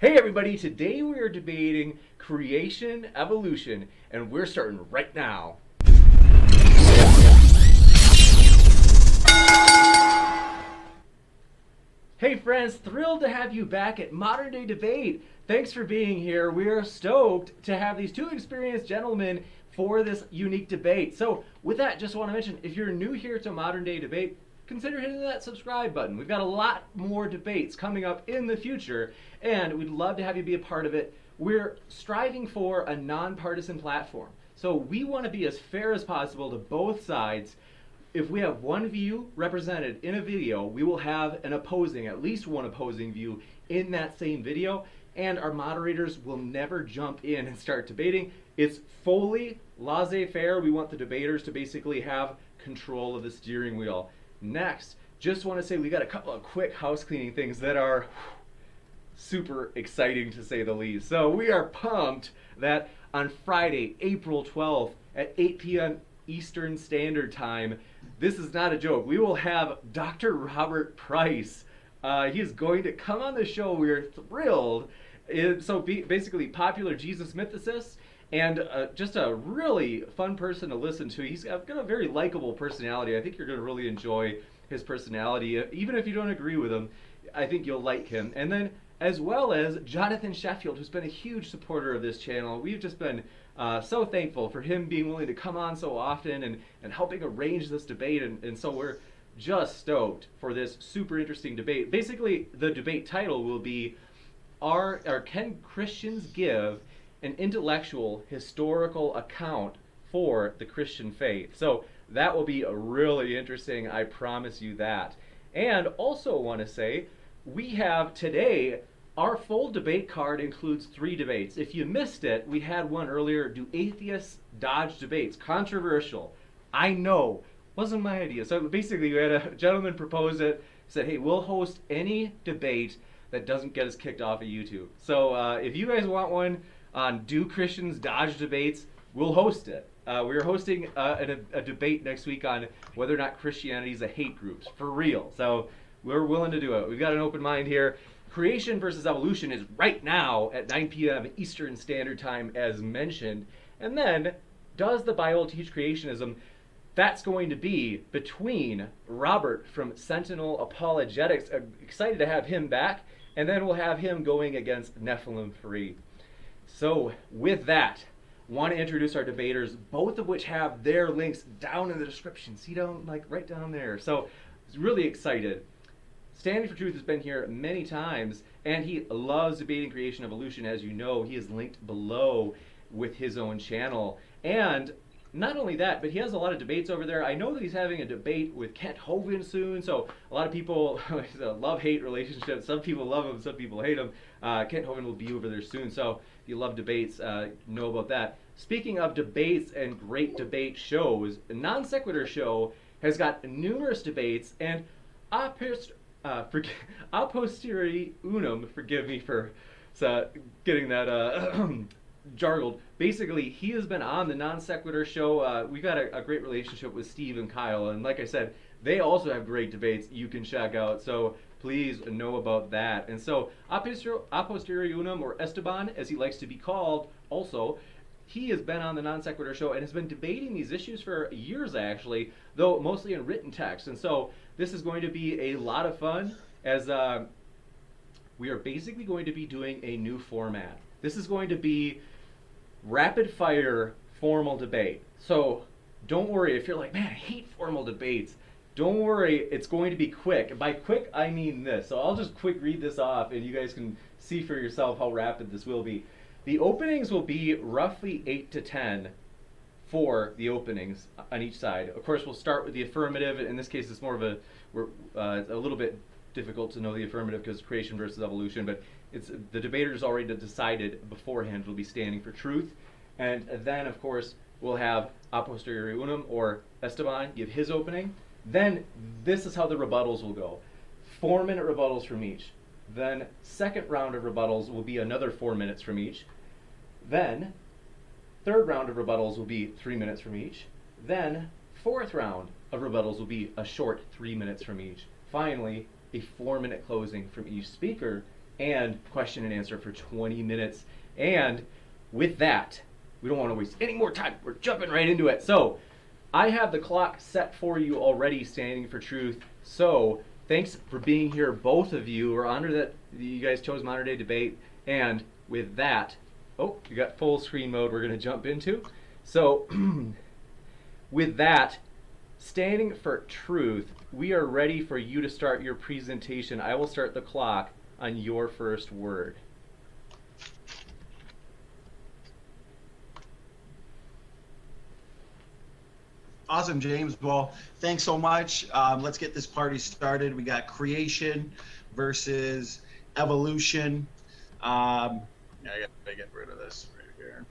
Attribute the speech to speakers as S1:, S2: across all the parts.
S1: Hey everybody, today we are debating creation, evolution, and we're starting right now. Hey friends, thrilled to have you back at Modern Day Debate. Thanks for being here. We are stoked to have these two experienced gentlemen for this unique debate. So with that, just want to mention, if you're new here to Modern Day Debate, consider hitting that subscribe button. We've got a lot more debates coming up in the future, and we'd love to have you be a part of it. We're striving for a nonpartisan platform. So we want to be as fair as possible to both sides. If we have one view represented in a video, we will have at least one opposing view in that same video, and our moderators will never jump in and start debating. It's fully laissez-faire. We want the debaters to basically have control of the steering wheel. Next, just want to say we got a couple of quick house cleaning things that are super exciting to say the least. So we are pumped that on Friday, April 12th at 8 p.m. Eastern Standard Time, this is not a joke, we will have Dr. Robert Price. He is going to come on the show. We are thrilled. Basically, popular Jesus mythicist and just a really fun person to listen to. He's got a very likable personality. I think you're going to really enjoy his personality. Even if you don't agree with him, I think you'll like him. And then as well as Jonathan Sheffield, who's been a huge supporter of this channel. We've just been so thankful for him being willing to come on so often and helping arrange this debate. And so we're just stoked for this super interesting debate. Basically, the debate title will be, can Christians give an intellectual historical account for the Christian faith? So that will be really interesting, I promise you that. And also want to say, we have today, our full debate card includes 3 debates. If you missed it, we had one earlier, do atheists dodge debates? Controversial. I know, wasn't my idea. So basically we had a gentleman propose it, said, hey, we'll host any debate that doesn't get us kicked off of YouTube. So if you guys want one on do Christians dodge debates, we'll host it. We're hosting a debate next week on whether or not Christianity is a hate group, for real. So we're willing to do it. We've got an open mind here. Creation versus evolution is right now at 9 p.m. Eastern Standard Time, as mentioned. And then, does the Bible teach creationism? That's going to be between Robert from Sentinel Apologetics. I'm excited to have him back. And then we'll have him going against Nephilim Free. So with that, want to introduce our debaters, both of which have their links down in the description. See down, like right down there. So really excited. Standing for Truth has been here many times, and he loves debating creation evolution. As you know, he is linked below with his own channel. And not only that, but he has a lot of debates over there. I know that he's having a debate with Kent Hovind soon, so a lot of people, it's a love-hate relationship. Some people love him, some people hate him. Kent Hovind will be over there soon, so if you love debates, know about that. Speaking of debates and great debate shows, the Non Sequitur show has got numerous debates, and a posteriori unum, forgive me for getting that jargled. Basically, he has been on the Non Sequitur show. We've got a great relationship with Steve and Kyle, and like I said, they also have great debates you can check out, so please know about that. And so, a posteriori unum, or Esteban, as he likes to be called, also, he has been on the Non Sequitur show and has been debating these issues for years, actually, though mostly in written text. And so this is going to be a lot of fun, as we are basically going to be doing a new format. This is going to be rapid fire formal debate. So don't worry if you're like, man, I hate formal debates. Don't worry, it's going to be quick. By quick, I mean this. So I'll just quick read this off and you guys can see for yourself how rapid this will be. The openings will be roughly 8 to 10 for the openings on each side. Of course, we'll start with the affirmative. In this case, it's more of a little bit difficult to know the affirmative because creation versus evolution, but it's the debaters already decided beforehand will be standing for truth. And then, of course, we'll have a posteriori unum, or Esteban, give his opening. Then this is how the rebuttals will go. 4-minute rebuttals from each. Then second round of rebuttals will be another 4 minutes from each. Then third round of rebuttals will be 3 minutes from each. Then fourth round of rebuttals will be a short 3 minutes from each. Finally, a 4-minute closing from each speaker. and question and answer for 20 minutes. And with that, we don't want to waste any more time. We're jumping right into it. So I have the clock set for you already, standing for truth. So thanks for being here, both of you. We're honored that you guys chose Modern Day Debate. And with that, oh, you got full screen mode we're going to jump into. So with that, standing for truth, we are ready for you to start your presentation. I will start the clock on your first word.
S2: Awesome, James. Well, thanks so much. Let's get this party started. We got creation versus evolution. I gotta get rid of this right here.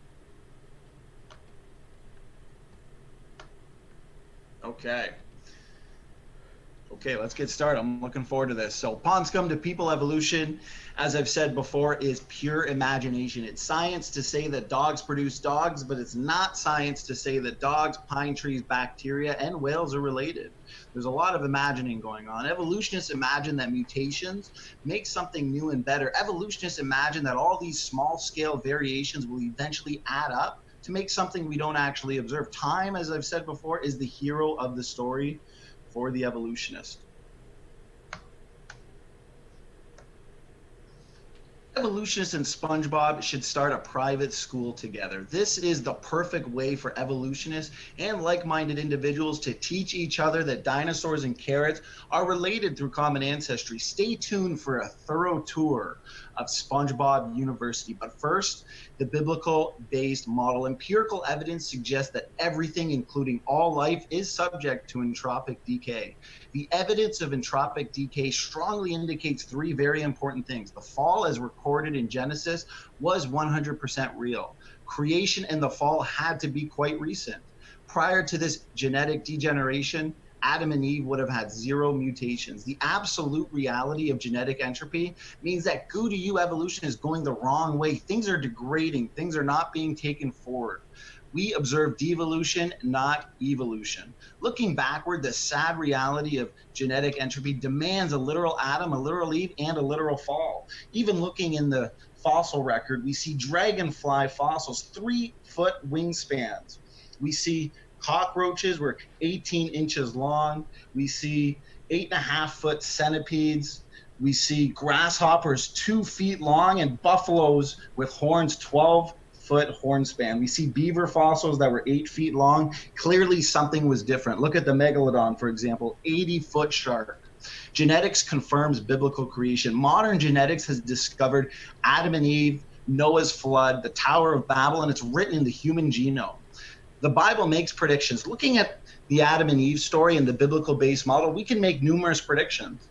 S2: Okay, let's get started. I'm looking forward to this. So pawns come to people. Evolution, as I've said before, is pure imagination. It's science to say that dogs produce dogs, but it's not science to say that dogs, pine trees, bacteria, and whales are related. There's a lot of imagining going on. Evolutionists imagine that mutations make something new and better. Evolutionists imagine that all these small-scale variations will eventually add up to make something we don't actually observe. Time, as I've said before, is the hero of the story for the evolutionist. Evolutionists and SpongeBob should start a private school together. This is the perfect way for evolutionists and like-minded individuals to teach each other that dinosaurs and carrots are related through common ancestry. Stay tuned for a thorough tour of SpongeBob University. But first, the biblical-based model. Empirical evidence suggests that everything, including all life, is subject to entropic decay. The evidence of entropic decay strongly indicates three very important things. The fall, as recorded in Genesis, was 100% real. Creation and the fall had to be quite recent. Prior to this genetic degeneration, Adam and Eve would have had 0 mutations. The absolute reality of genetic entropy means that goo to you evolution is going the wrong way. Things are degrading. Things are not being taken forward. We observe devolution, not evolution. Looking backward, the sad reality of genetic entropy demands a literal Adam, a literal Eve, and a literal fall. Even looking in the fossil record, we see dragonfly fossils, 3-foot wingspans. We see cockroaches were 18 inches long. We see 8.5-foot centipedes. We see grasshoppers 2 feet long and buffaloes with horns 12-foot horn span. We see beaver fossils that were 8 feet long. Clearly something was different. Look at the megalodon, for example, 80-foot shark. Genetics confirms biblical creation. Modern genetics has discovered Adam and Eve, Noah's flood, the Tower of Babel, and it's written in the human genome. The Bible makes predictions. Looking at the Adam and Eve story and the biblical-based model, we can make numerous predictions.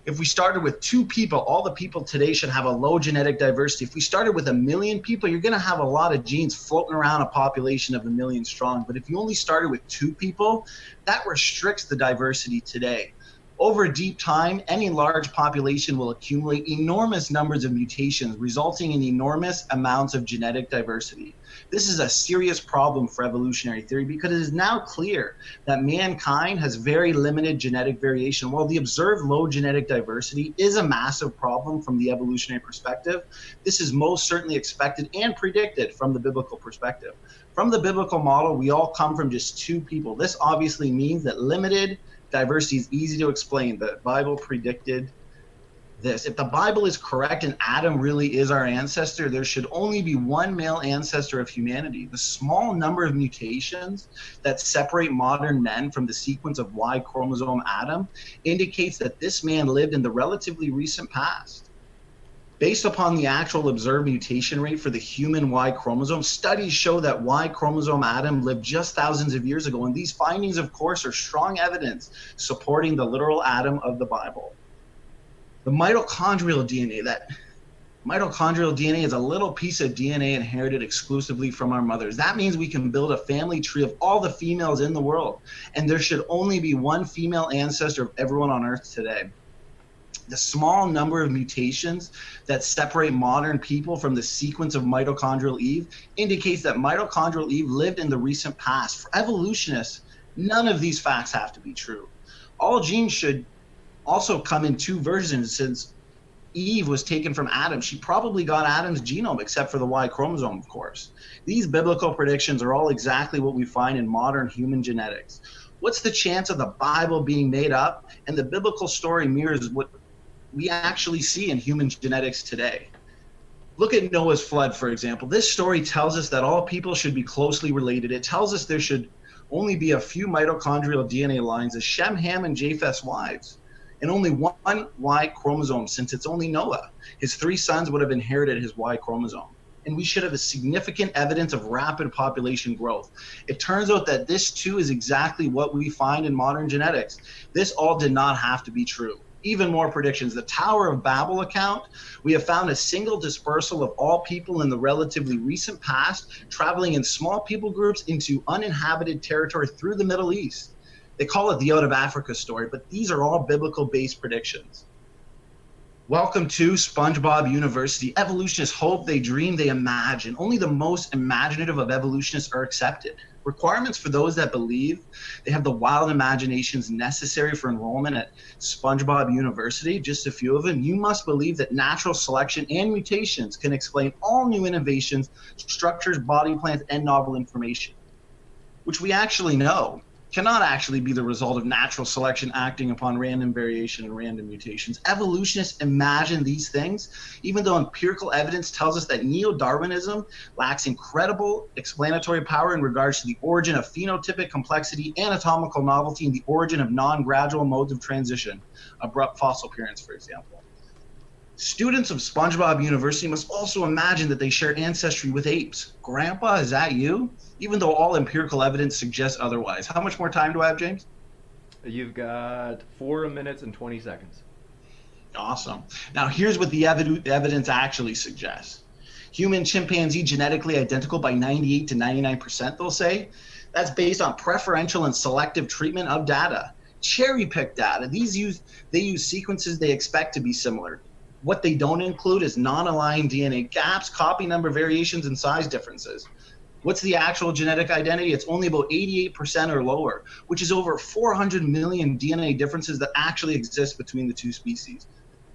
S2: If we started with 2 people, all the people today should have a low genetic diversity. If we started with 1 million people, you're going to have a lot of genes floating around a population of 1 million strong. But if you only started with 2 people, that restricts the diversity today. Over deep time, any large population will accumulate enormous numbers of mutations, resulting in enormous amounts of genetic diversity. This is a serious problem for evolutionary theory because it is now clear that mankind has very limited genetic variation. While the observed low genetic diversity is a massive problem from the evolutionary perspective, this is most certainly expected and predicted from the biblical perspective. From the biblical model, we all come from just 2 people. This obviously means that limited diversity is easy to explain. The Bible predicted this. If the Bible is correct and Adam really is our ancestor, there should only be 1 male ancestor of humanity. The small number of mutations that separate modern men from the sequence of Y chromosome Adam indicates that this man lived in the relatively recent past. Based upon the actual observed mutation rate for the human Y chromosome, studies show that Y chromosome Adam lived just thousands of years ago, and these findings, of course, are strong evidence supporting the literal Adam of the Bible. The mitochondrial DNA is a little piece of DNA inherited exclusively from our mothers. That means we can build a family tree of all the females in the world, and there should only be 1 female ancestor of everyone on Earth today. The small number of mutations that separate modern people from the sequence of mitochondrial Eve indicates that mitochondrial Eve lived in the recent past. For evolutionists, none of these facts have to be true. All genes should also come in 2 versions, since Eve was taken from Adam, she probably got Adam's genome, except for the Y chromosome, of course. These biblical predictions are all exactly what we find in modern human genetics. What's the chance of the Bible being made up? And the biblical story mirrors what we actually see in human genetics today. Look at Noah's flood, for example. This story tells us that all people should be closely related. It tells us there should only be a few mitochondrial DNA lines as Shem, Ham, and Japheth's wives, and only one Y chromosome, since it's only Noah. His 3 sons would have inherited his Y chromosome. And we should have a significant evidence of rapid population growth. It turns out that this too is exactly what we find in modern genetics. This all did not have to be true. Even more predictions. The Tower of Babel account, we have found a single dispersal of all people in the relatively recent past, traveling in small people groups into uninhabited territory through the Middle East. They call it the Out of Africa story, but these are all biblical-based predictions. Welcome to SpongeBob University. Evolutionists hope, they dream, they imagine. Only the most imaginative of evolutionists are accepted. Requirements for those that believe they have the wild imaginations necessary for enrollment at SpongeBob University, just a few of them. You must believe that natural selection and mutations can explain all new innovations, structures, body plans, and novel information, which we actually know cannot actually be the result of natural selection acting upon random variation and random mutations. Evolutionists imagine these things, even though empirical evidence tells us that neo-Darwinism lacks incredible explanatory power in regards to the origin of phenotypic complexity, anatomical novelty, and the origin of non-gradual modes of transition, abrupt fossil appearance, for example. Students of SpongeBob University must also imagine that they share ancestry with apes. Grandpa, is that you? Even though all empirical evidence suggests otherwise. How much more time do I have, James?
S1: You've got 4 minutes and 20 seconds.
S2: Awesome. Now here's what the evidence actually suggests. Human chimpanzee genetically identical by 98 to 99%, they'll say. That's based on preferential and selective treatment of data. Cherry-picked data. They use sequences they expect to be similar. What they don't include is non-aligned DNA gaps, copy number variations, and size differences. What's the actual genetic identity? It's only about 88% or lower, which is over 400 million DNA differences that actually exist between the two species.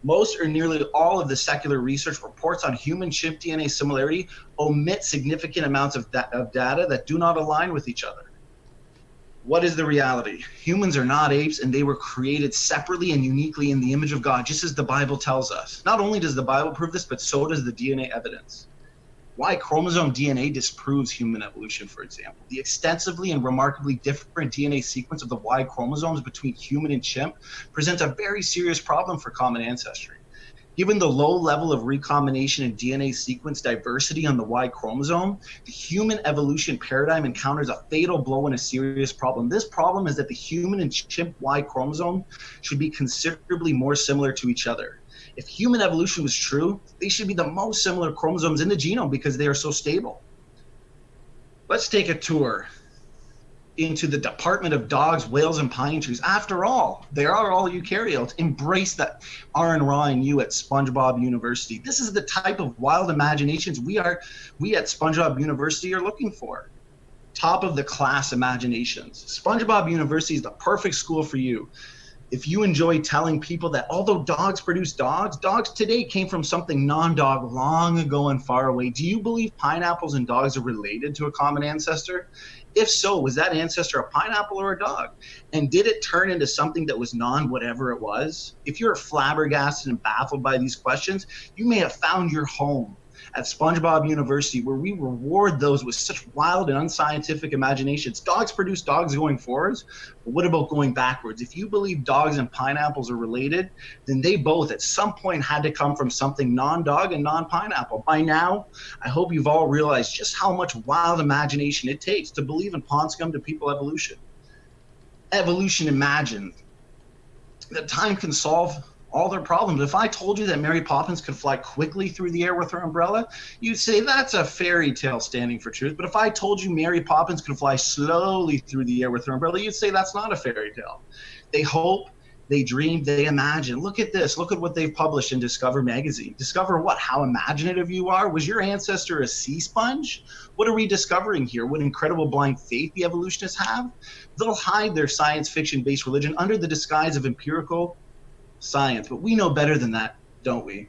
S2: Most or nearly all of the secular research reports on human chimp DNA similarity omit significant amounts of data that do not align with each other. What is the reality? Humans are not apes, and they were created separately and uniquely in the image of God, just as the Bible tells us. Not only does the Bible prove this, but so does the DNA evidence. Y chromosome DNA disproves human evolution, for example. The extensively and remarkably different DNA sequence of the Y chromosomes between human and chimp presents a very serious problem for common ancestry. Given the low level of recombination and DNA sequence diversity on the Y chromosome, the human evolution paradigm encounters a fatal blow and a serious problem. This problem is that the human and chimp Y chromosome should be considerably more similar to each other. If human evolution was true, they should be the most similar chromosomes in the genome because they are so stable. Let's take a tour into the department of dogs, whales, and pine trees. After all, they are all eukaryotes. Embrace that R and raw in you at SpongeBob University. This is the type of wild imaginations we at SpongeBob University are looking for. Top of the class imaginations. SpongeBob University is the perfect school for you. If you enjoy telling people that although dogs produce dogs, dogs today came from something non-dog long ago and far away. Do you believe pineapples and dogs are related to a common ancestor? If so, was that ancestor a pineapple or a dog? And did it turn into something that was non-whatever it was? If you're flabbergasted and baffled by these questions, you may have found your home at SpongeBob University, where we reward those with such wild and unscientific imaginations. Dogs produce dogs going forwards, but what about going backwards? If you believe dogs and pineapples are related, then they both at some point had to come from something non-dog and non-pineapple. By now, I hope you've all realized just how much wild imagination it takes to believe in pond scum to people evolution. Evolution imagined that time can solve all their problems. If I told you that Mary Poppins could fly quickly through the air with her umbrella, you'd say that's a fairy tale standing for truth. But if I told you Mary Poppins could fly slowly through the air with her umbrella, you'd say that's not a fairy tale. They hope, they dream, they imagine. Look at this. Look at what they've published in Discover magazine. Discover what? How imaginative you are? Was your ancestor a sea sponge? What are we discovering here? What incredible blind faith the evolutionists have? They'll hide their science fiction-based religion under the disguise of empirical science, but we know better than that. don't we?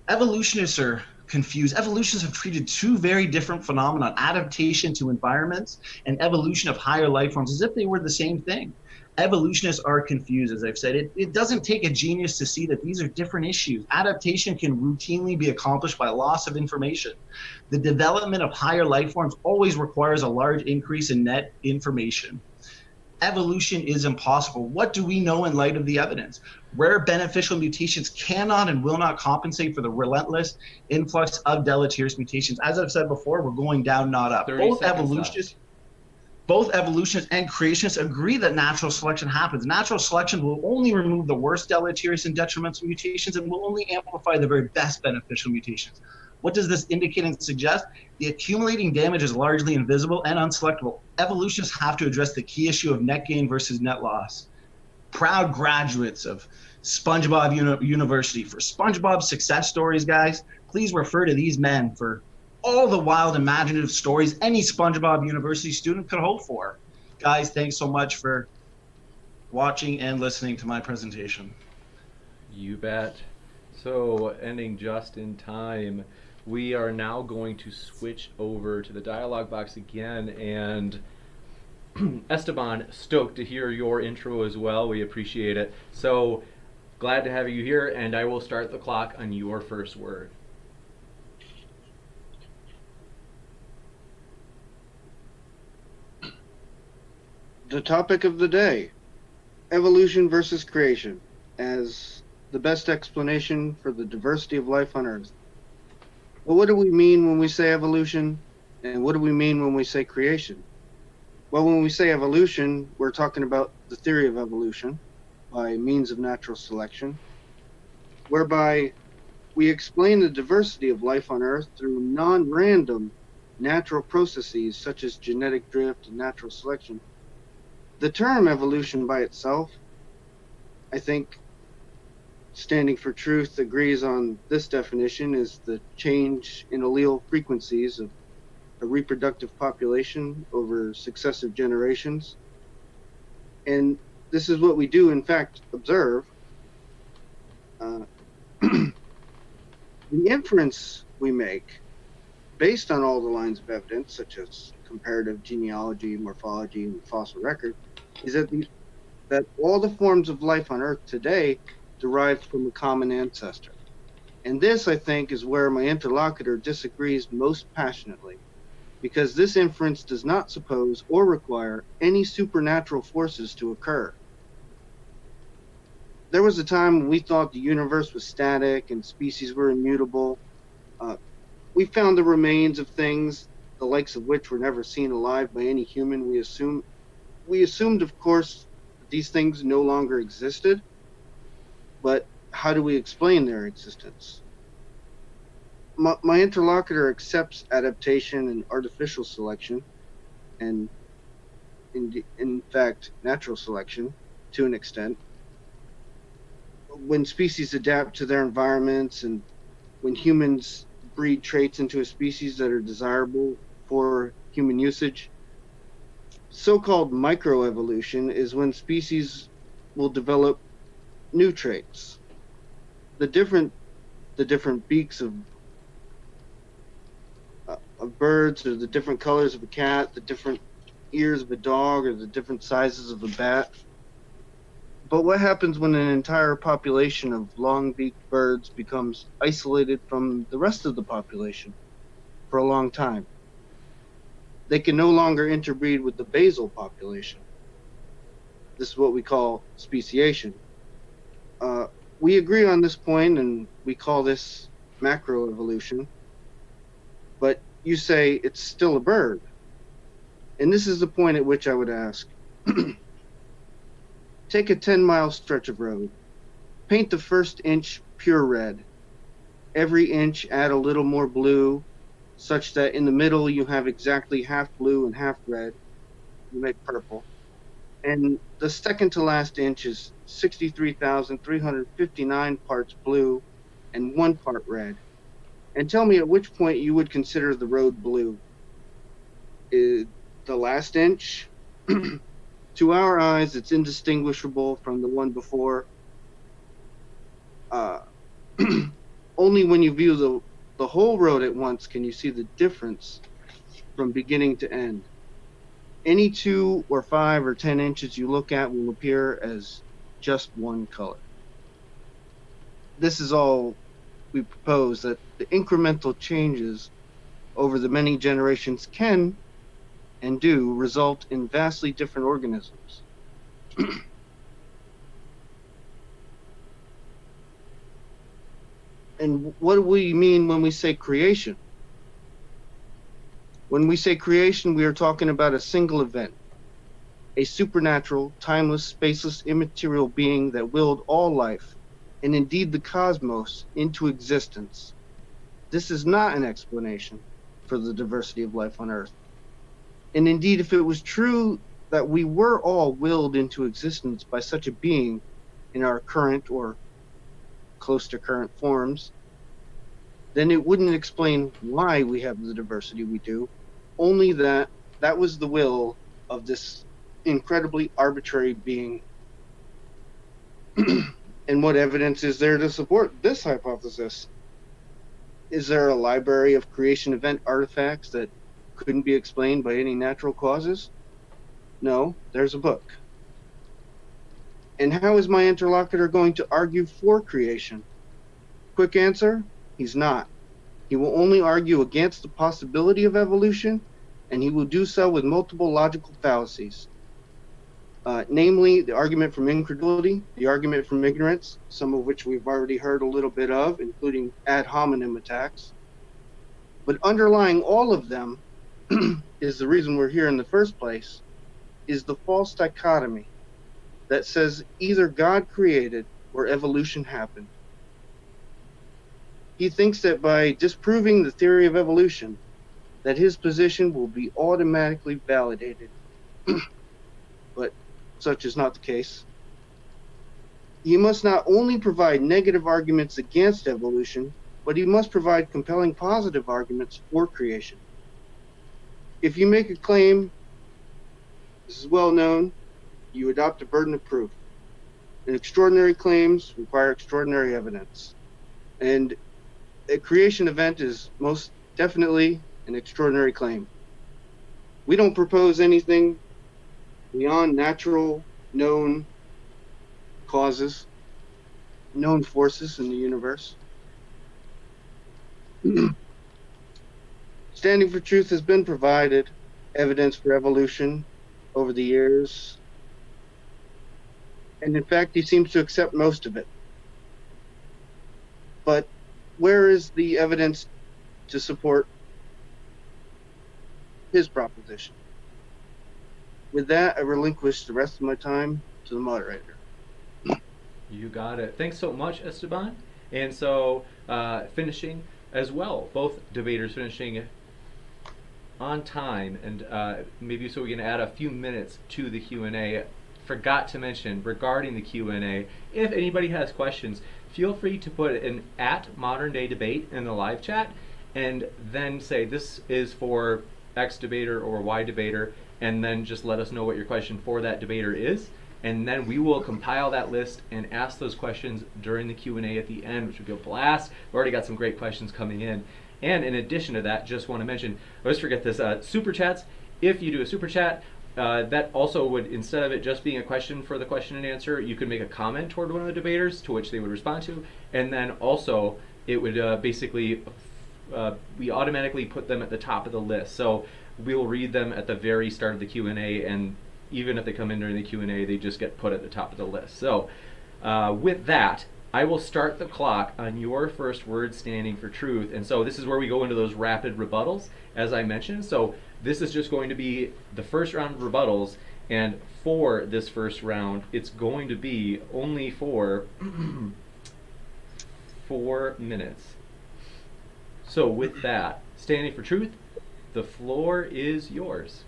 S2: Evolutionists are confused. Evolutionists have treated two very different phenomena, adaptation to environments and evolution of higher life forms, as if they were the same thing. Evolutionists are confused, as I've said. It doesn't take a genius to see that these are different issues. Adaptation can routinely be accomplished by loss of information. The development of higher life forms always requires a large increase in net information. Evolution is impossible. What do we know in light of the evidence? Rare beneficial mutations cannot and will not compensate for the relentless influx of deleterious mutations. As I've said before, we're going down, not up.
S1: 30 seconds left.
S2: Both evolutionists and creationists agree that natural selection happens. Natural selection will only remove the worst deleterious and detrimental mutations and will only amplify the very best beneficial mutations. What does this indicate and suggest? The accumulating damage is largely invisible and unselectable. Evolutionists have to address the key issue of net gain versus net loss. Proud graduates of SpongeBob University. For SpongeBob success stories, guys, please refer to these men for all the wild imaginative stories any SpongeBob University student could hope for. Guys, thanks so much for watching and listening to my presentation.
S1: You bet. So, ending just in time, we are now going to switch over to the dialogue box again, and Esteban, stoked to hear your intro as well. We appreciate it. So, glad to have you here, and I will start the clock on your first word.
S3: The topic of the day, evolution versus creation, as the best explanation for the diversity of life on Earth. Well, what do we mean when we say evolution, and what do we mean when we say creation? Well, when we say evolution, we're talking about the theory of evolution by means of natural selection, whereby we explain the diversity of life on Earth through non-random natural processes such as genetic drift and natural selection. The term evolution by itself, I think, standing for truth, agrees on this definition, is the change in allele frequencies of a reproductive population over successive generations. And this is what we do, in fact, observe. The inference we make, based on all the lines of evidence, such as comparative genealogy, morphology, and fossil record, is that all the forms of life on Earth today derived from a common ancestor. And this, I think, is where my interlocutor disagrees most passionately, because this inference does not suppose or require any supernatural forces to occur. There was a time when we thought the universe was static and species were immutable. We found the remains of things, the likes of which were never seen alive by any human. We assumed, of course, that these things no longer existed, but how do we explain their existence? My interlocutor accepts adaptation and artificial selection, and in fact, natural selection to an extent. When species adapt to their environments and when humans breed traits into a species that are desirable for human usage. So-called microevolution is when species will develop new traits. The different beaks of birds, or the different colors of a cat, the different ears of a dog, or the different sizes of a bat. But what happens when an entire population of long-beaked birds becomes isolated from the rest of the population for a long time? They can no longer interbreed with the basal population. This is what we call speciation. We agree on this point, and we call this macroevolution. But you say it's still a bird. And this is the point at which I would ask, take a 10-mile stretch of road. Paint the first inch pure red. Every inch add a little more blue, such that in the middle you have exactly half blue and half red. You make purple. And the second to last inch is 63,359 parts blue and 1 part red. And tell me at which point you would consider the road blue. Is the last inch? To our eyes, it's indistinguishable from the one before. Only when you view the whole road at once can you see the difference from beginning to end. Any 2 or 5 or 10 inches you look at will appear as just one color. This is all we propose, that the incremental changes over the many generations can and do result in vastly different organisms. And what do we mean when we say creation? When we say creation, we are talking about a single event, a supernatural, timeless, spaceless, immaterial being that willed all life, and indeed the cosmos, into existence. This is not an explanation for the diversity of life on Earth. And indeed, if it was true that we were all willed into existence by such a being in our current or close to current forms, then it wouldn't explain why we have the diversity we do, only that that was the will of this incredibly arbitrary being. And what evidence is there to support this hypothesis? Is there a library of creation event artifacts that couldn't be explained by any natural causes? No, there's a book. And how is my interlocutor going to argue for creation? Quick answer, he's not. He will only argue against the possibility of evolution, and he will do so with multiple logical fallacies. Namely, the argument from incredulity, the argument from ignorance, some of which we've already heard a little bit of, including ad hominem attacks. But underlying all of them is the reason we're here in the first place, is the false dichotomy that says either God created or evolution happened. He thinks that by disproving the theory of evolution, that his position will be automatically validated. But such is not the case. He must not only provide negative arguments against evolution, but he must provide compelling positive arguments for creation. If you make a claim, this is well known, you adopt a burden of proof. And extraordinary claims require extraordinary evidence. And a creation event is most definitely an extraordinary claim. We don't propose anything beyond natural, known causes, known forces in the universe. Standing for truth has been provided, evidence for evolution over the years. And in fact, he seems to accept most of it. But where is the evidence to support his proposition? With that, I relinquish the rest of my time to the moderator.
S1: You got it. Thanks so much, Esteban. And so, finishing as well, both debaters finishing on time, and maybe so we can add a few minutes to the Q&A. Forgot to mention regarding the Q&A, if anybody has questions, feel free to put an @moderndaydebate in the live chat, and then say this is for X debater or Y debater, and then just let us know what your question for that debater is, and then we will compile that list and ask those questions during the Q&A at the end, which would be a blast. We've already got some great questions coming in. And in addition to that, just want to mention, I always forget this, super chats. If you do a super chat, that also would, instead of it just being a question for the question and answer, you could make a comment toward one of the debaters to which they would respond to, and then also it would basically, we automatically put them at the top of the list. So we'll read them at the very start of the Q&A, and even if they come in during the Q&A, they just get put at the top of the list. So with that, I will start the clock on your first word standing for truth. And so this is where we go into those rapid rebuttals, as I mentioned. So this is just going to be the first round of rebuttals, and for this first round, it's going to be only for 4 minutes. So with that, standing for truth, the floor is yours.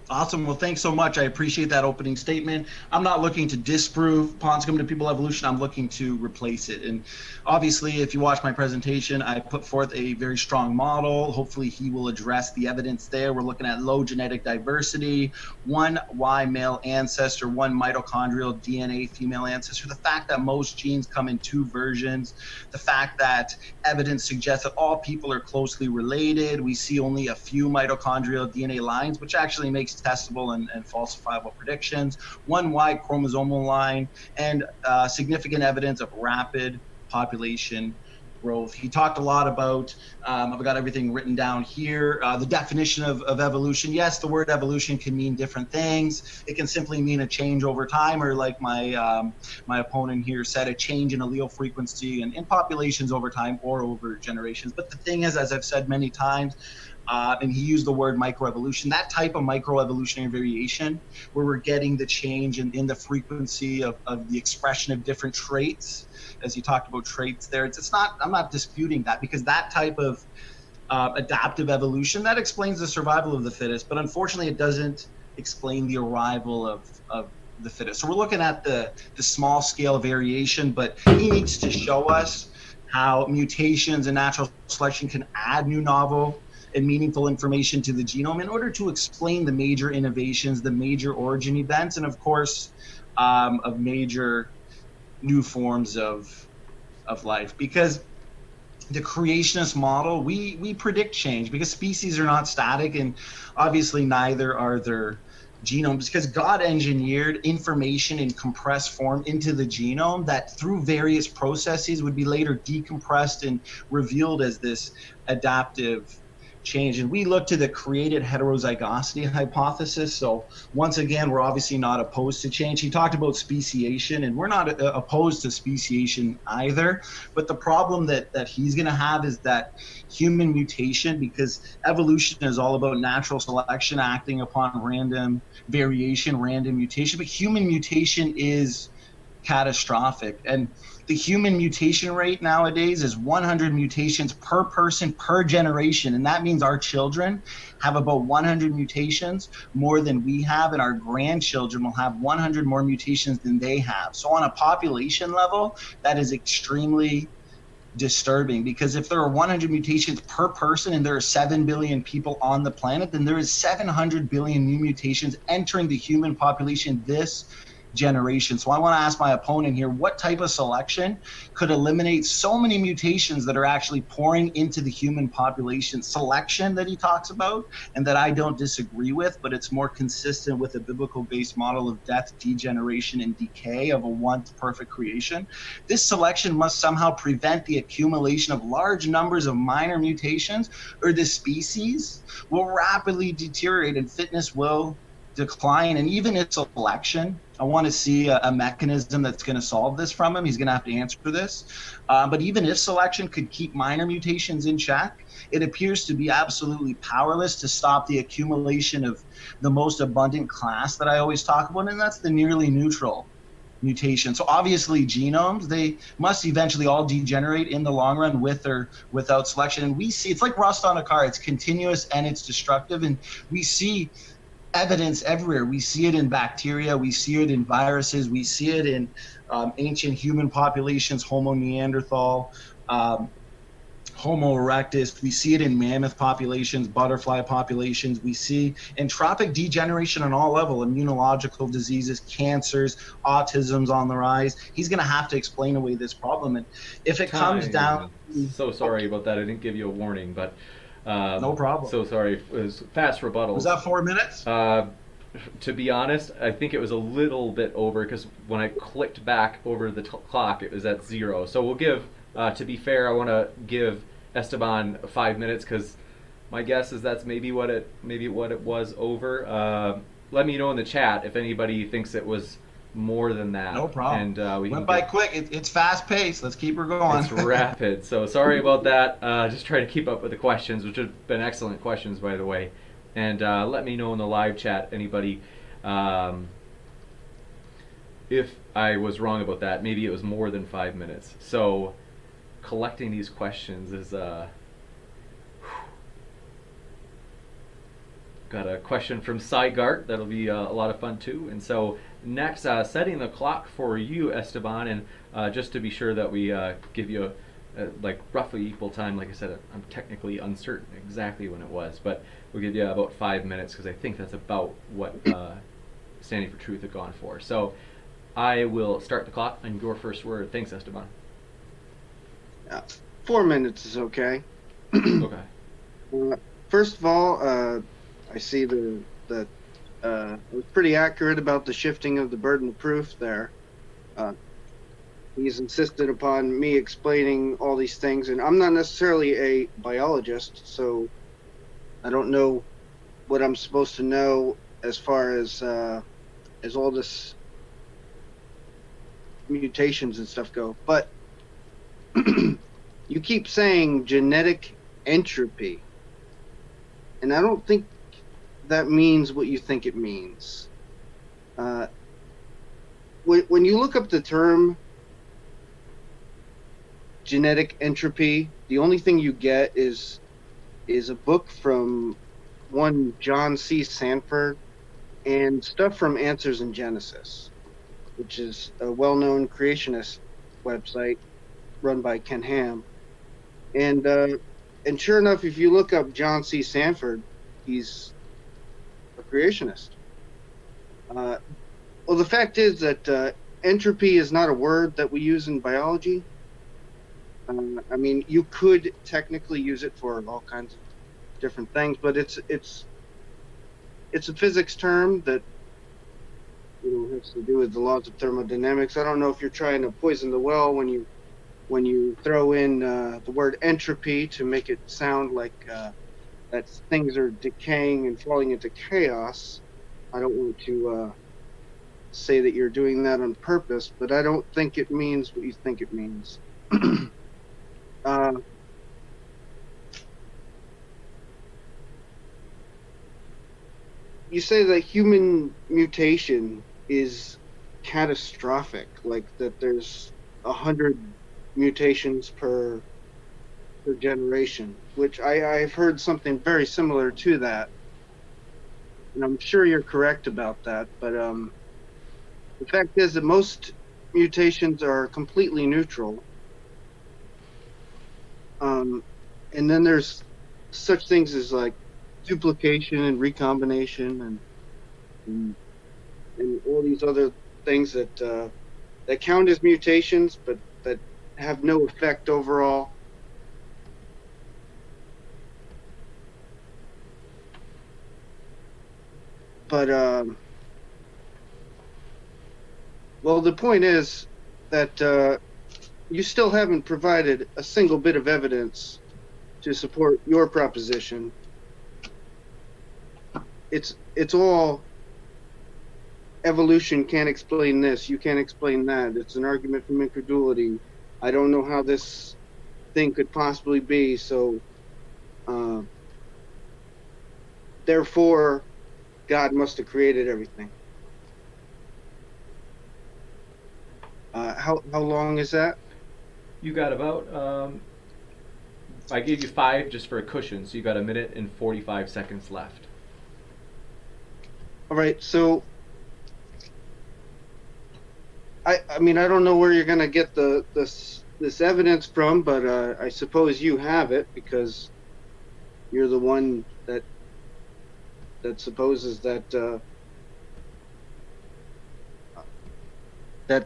S2: Awesome. Well, thanks so much. I appreciate that opening statement. I'm not looking to disprove Ponscombe to people evolution. I'm looking to replace it. And obviously, if you watch my presentation, I put forth a very strong model. Hopefully, he will address the evidence there. We're looking at low genetic diversity, one Y male ancestor, one mitochondrial DNA female ancestor, the fact that most genes come in two versions, the fact that evidence suggests that all people are closely related. We see only a few mitochondrial DNA lines, which actually makes testable and falsifiable predictions, one Y chromosomal line, and significant evidence of rapid population growth. He talked a lot about, I've got everything written down here, the definition of evolution. Yes, the word evolution can mean different things. It can simply mean a change over time, or like my opponent here said, a change in allele frequency and in populations over time or over generations. But the thing is, as I've said many times, and he used the word microevolution, that type of microevolutionary variation where we're getting the change in the frequency of the expression of different traits, as you talked about traits there. It's not, I'm not disputing that, because that type of adaptive evolution, that explains the survival of the fittest, but unfortunately it doesn't explain the arrival of the fittest. So we're looking at the small scale variation, but he needs to show us how mutations and natural selection can add new novel and meaningful information to the genome in order to explain the major innovations, the major origin events, and of course, of major new forms of life. Because the creationist model, we predict change because species are not static, and obviously neither are their genomes, because God engineered information in compressed form into the genome that through various processes would be later decompressed and revealed as this adaptive change. And we look to the created heterozygosity hypothesis. So once again, we're obviously not opposed to change. He talked about speciation, and we're not opposed to speciation either. But the problem that he's going to have is that human mutation, because evolution is all about natural selection acting upon random variation, random mutation. But human mutation is catastrophic. And the human mutation rate nowadays is 100 mutations per person per generation. And that means our children have about 100 mutations more than we have, and our grandchildren will have 100 more mutations than they have. So on a population level, that is extremely disturbing, because if there are 100 mutations per person and there are 7 billion people on the planet, then there is 700 billion new mutations entering the human population this generation. So I want to ask my opponent here, what type of selection could eliminate so many mutations that are actually pouring into the human population? Selection that he talks about, and that I don't disagree with, but it's more consistent with a biblical-based model of death, degeneration, and decay of a once perfect creation. This selection must somehow prevent the accumulation of large numbers of minor mutations, or the species will rapidly deteriorate and fitness will decline. And even its selection, I want to see a mechanism that's going to solve this from him. He's going to have to answer this. But even if selection could keep minor mutations in check, it appears to be absolutely powerless to stop the accumulation of the most abundant class that I always talk about, and that's the nearly neutral mutation. So obviously genomes, they must eventually all degenerate in the long run, with or without selection. And we see, it's like rust on a car, it's continuous and it's destructive. And we see evidence everywhere. We see it in bacteria, we see it in viruses, we see it in ancient human populations, Homo neanderthal, Homo erectus. We see it in mammoth populations, butterfly populations. We see entropic degeneration on all levels, immunological diseases, cancers, autism's on the rise. He's going to have to explain away this problem. And if it comes down...
S1: So sorry about that. I didn't give you a warning, but...
S2: no problem.
S1: So sorry. It was fast rebuttal.
S2: Was that 4 minutes?
S1: To be honest, I think it was a little bit over, because when I clicked back over the clock, it was at 0. So we'll give, to be fair, I want to give Esteban 5 minutes, because my guess is that's maybe what it was over. Let me know in the chat if anybody thinks it was more than that.
S2: No problem.
S1: And we
S2: went by quick. It's fast paced. Let's keep her going.
S1: It's rapid. So sorry about that. Just try to keep up with the questions, which have been excellent questions, by the way. And let me know in the live chat, anybody, if I was wrong about that. Maybe it was more than 5 minutes. So collecting these questions is got a question from Cygart that'll be a lot of fun too. And so next, setting the clock for you, Esteban, and just to be sure that we give you like roughly equal time. Like I said, I'm technically uncertain exactly when it was, but we'll give you about 5 minutes because I think that's about what Standing for Truth had gone for. So I will start the clock on your first word. Thanks, Esteban.
S3: 4 minutes is okay.
S1: Okay.
S3: First of all, I see it was pretty accurate about the shifting of the burden of proof there. He's insisted upon me explaining all these things, and I'm not necessarily a biologist, so I don't know what I'm supposed to know as far as all this mutations and stuff go. But you keep saying genetic entropy, and I don't think that means what you think it means. When you look up the term genetic entropy, the only thing you get is a book from one John C. Sanford and stuff from Answers in Genesis, which is a well-known creationist website run by Ken Ham. And sure enough, if you look up John C. Sanford, he's a creationist. Well, the fact is that entropy is not a word that we use in biology. I mean, you could technically use it for all kinds of different things, but it's a physics term that has to do with the laws of thermodynamics. I don't know if you're trying to poison the well when you throw in the word entropy to make it sound like that things are decaying and falling into chaos. I don't want to say that you're doing that on purpose, but I don't think it means what you think it means. You say that human mutation is catastrophic, like that there's 100 mutations per generation, which I've heard something very similar to that, and I'm sure you're correct about that. But the fact is that most mutations are completely neutral, and then there's such things as like duplication and recombination and all these other things that count as mutations, but that have no effect overall. But well, the point is that you still haven't provided a single bit of evidence to support your proposition. It's all evolution can't explain this, you can't explain that. It's an argument from incredulity. I don't know how this thing could possibly be, so therefore God must have created everything. How long is that?
S1: You got about, I gave you 5 just for a cushion, so you got 1 minute and 45 seconds left.
S3: All right, so I mean, I don't know where you're going to get this evidence from, but I suppose you have it because you're the one that supposes that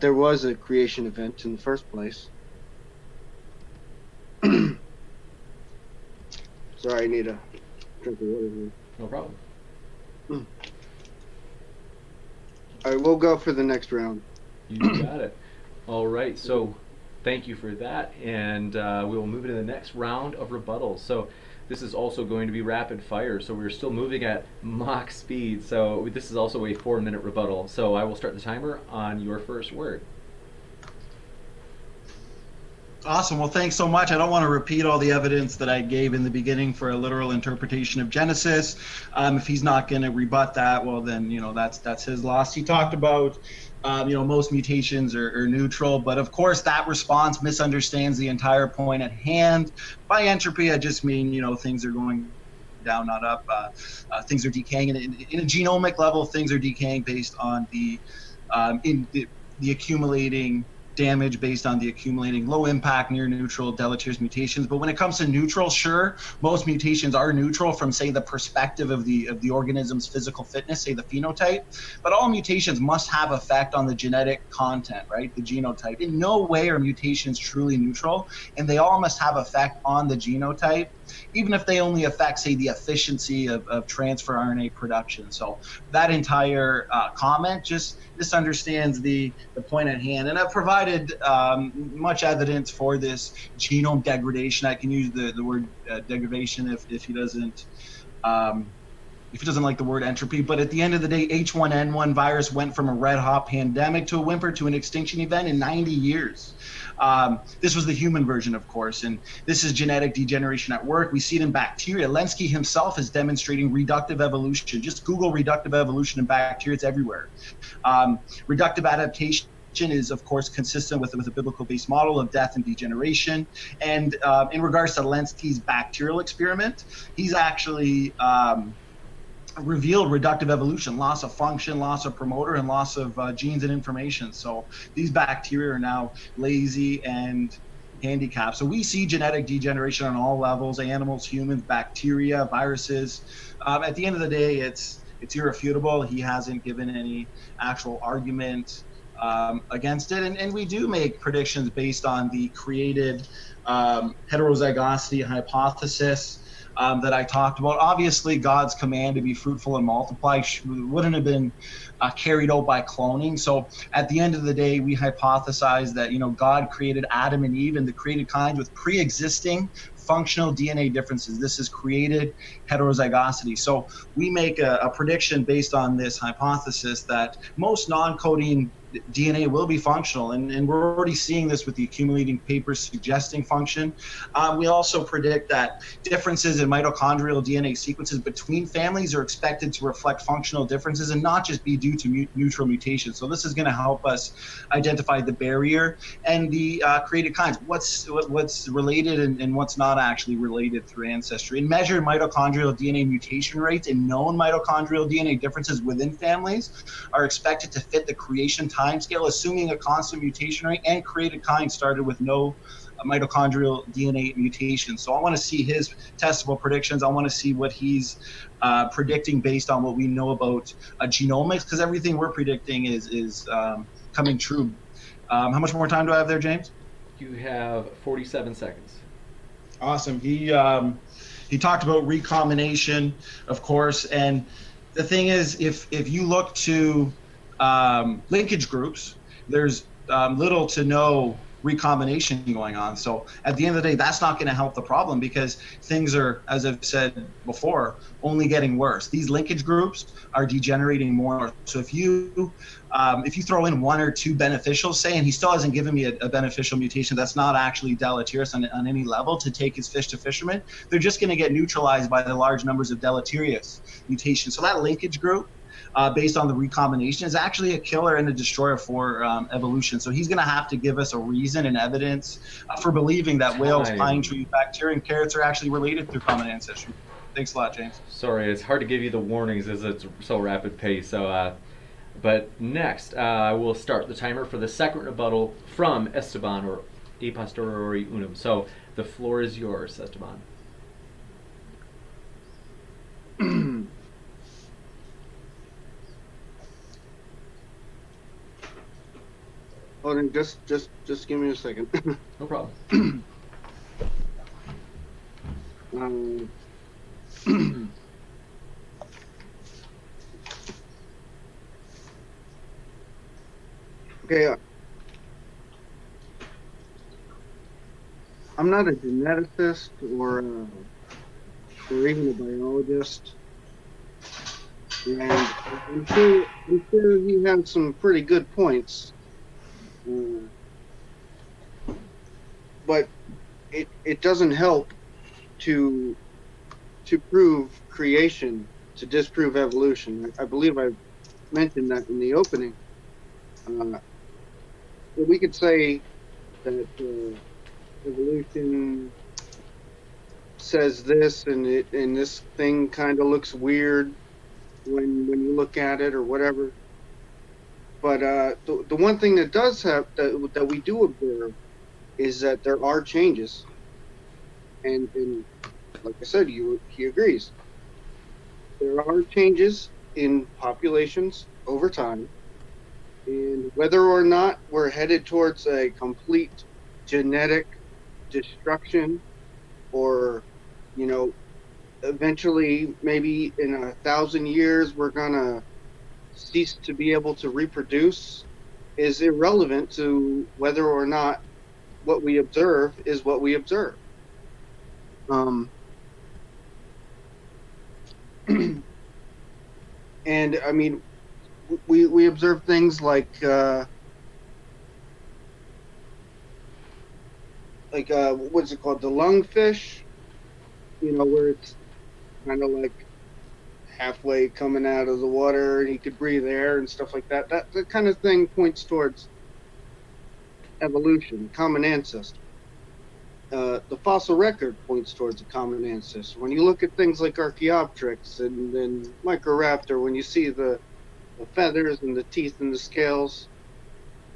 S3: there was a creation event in the first place. Sorry, I need a drink of water here.
S1: No problem.
S3: All right, we'll go for the next round.
S1: You got it. All right, so thank you for that, and we will move into the next round of rebuttals. So this is also going to be rapid fire, so we're still moving at Mach speed. So this is also a 4-minute rebuttal. So I will start the timer on your first word.
S2: Awesome. Well, thanks so much. I don't want to repeat all the evidence that I gave in the beginning for a literal interpretation of Genesis. If he's not going to rebut that, well, then, that's his loss. He talked about, most mutations are neutral, but of course that response misunderstands the entire point at hand. By entropy, I just mean, things are going down, not up. Things are decaying in a genomic level. Things are decaying based on the accumulating damage, based on the accumulating low impact, near neutral, deleterious mutations. But when it comes to neutral, sure, most mutations are neutral from, say, the perspective of the organism's physical fitness, say the phenotype. But all mutations must have effect on the genetic content, right? The genotype. In no way are mutations truly neutral, and they all must have effect on the genotype, even if they only affect, say, the efficiency of transfer RNA production. So that entire comment just misunderstands the point at hand. And I've provided much evidence for this genome degradation. I can use the word degradation if he doesn't like the word entropy. But at the end of the day, H1N1 virus went from a red hot pandemic to a whimper to an extinction event in 90 years. This was the human version, of course, and this is genetic degeneration at work. We see it in bacteria. Lenski himself is demonstrating reductive evolution. Just Google reductive evolution in bacteria, it's everywhere. Reductive adaptation is, of course, consistent with a biblical-based model of death and degeneration. And in regards to Lenski's bacterial experiment, he's actually revealed reductive evolution, loss of function, loss of promoter, and loss of genes and information. So these bacteria are now lazy and handicapped. So we see genetic degeneration on all levels: animals, humans, bacteria, viruses. At the end of the day, it's irrefutable. He hasn't given any actual argument against it. And we do make predictions based on the created heterozygosity hypothesis that I talked about. Obviously, God's command to be fruitful and multiply wouldn't have been carried out by cloning. So at the end of the day, we hypothesize that, God created Adam and Eve and the created kinds with pre-existing functional DNA differences. This is created heterozygosity. So we make a prediction based on this hypothesis that most non-coding DNA will be functional, and we're already seeing this with the accumulating papers suggesting function. We also predict that differences in mitochondrial DNA sequences between families are expected to reflect functional differences and not just be due to neutral mutations. So this is going to help us identify the barrier and the created kinds, what's related and what's not actually related through ancestry. And measured mitochondrial DNA mutation rates and known mitochondrial DNA differences within families are expected to fit the creation timescale, assuming a constant mutation rate, and created kind started with no mitochondrial DNA mutation. So I want to see his testable predictions. I want to see what he's predicting based on what we know about genomics, because everything we're predicting is coming true. How much more time do I have there, James?
S1: You have 47 seconds.
S2: Awesome. He talked about recombination, of course, and the thing is, if you look to linkage groups, there's little to no recombination going on. So at the end of the day, that's not going to help the problem, because things are, as I've said before, only getting worse. These linkage groups are degenerating more. So if you throw in one or two beneficials, say, and he still hasn't given me a beneficial mutation that's not actually deleterious on any level to take his fish to fishermen, they're just going to get neutralized by the large numbers of deleterious mutations. So that linkage group, based on the recombination, is actually a killer and a destroyer for evolution. So he's going to have to give us a reason and evidence for believing that whales, pine trees, bacteria, and carrots are actually related through common ancestry. Thanks a lot, James.
S1: Sorry, it's hard to give you the warnings as it's so rapid pace. So, but next, I will start the timer for the second rebuttal from Esteban, or A Posteriori Unum. So the floor is yours, Esteban.
S3: Hold on, just give me a second.
S1: No problem.
S3: Okay. I'm not a geneticist or even a biologist, and I'm sure he has some pretty good points. But it doesn't help to prove creation to disprove evolution. I believe I mentioned that in the opening. So we could say that evolution says this, and this thing kind of looks weird when you look at it or whatever. But the one thing that does have that we do observe is that there are changes, and like I said, he agrees. There are changes in populations over time, and whether or not we're headed towards a complete genetic destruction, or eventually maybe in 1,000 years we're gonna cease to be able to reproduce, is irrelevant to whether or not what we observe is what we observe. And I mean, we observe things like what's it called, the lungfish, where it's kind of like halfway coming out of the water and he could breathe air and stuff like that. That kind of thing points towards evolution, common ancestor. The fossil record points towards a common ancestor. When you look at things like Archaeopteryx and Microraptor, when you see the feathers and the teeth and the scales,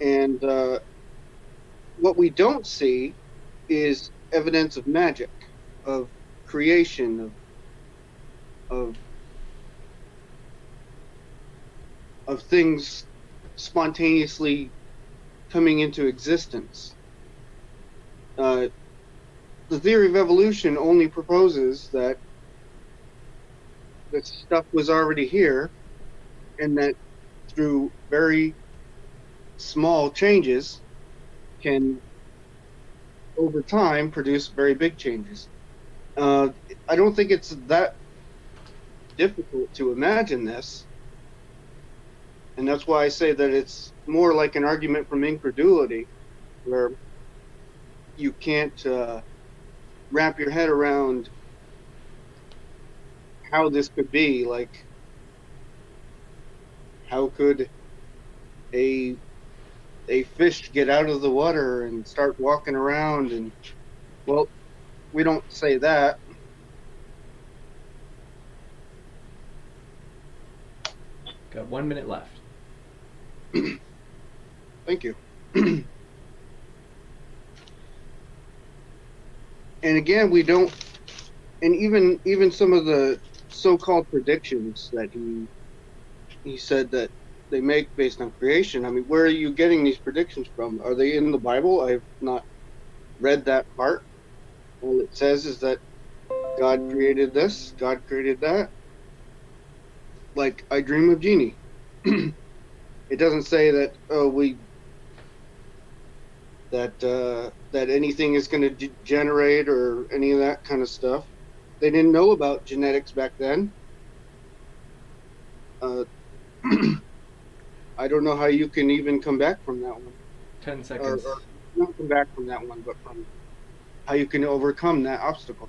S3: and what we don't see is evidence of magic, of creation, of things spontaneously coming into existence. The theory of evolution only proposes that this stuff was already here, and that through very small changes can, over time, produce very big changes. I don't think it's that difficult to imagine this, and that's why I say that it's more like an argument from incredulity, where you can't wrap your head around how this could be. Like, how could a fish get out of the water and start walking around? And, well, we don't say that.
S1: Got 1 minute left.
S3: Thank you. And again, we don't, and even some of the so-called predictions that he said that they make based on creation. I mean, where are you getting these predictions from? Are they in the Bible? I've not read that part. All it says is that God created this, God created that. Like, I Dream of Jeannie. It doesn't say that that anything is going to degenerate or any of that kind of stuff. They didn't know about genetics back then. I don't know how you can even come back from that one.
S1: 10 seconds.
S3: Or not come back from that one, but from how you can overcome that obstacle.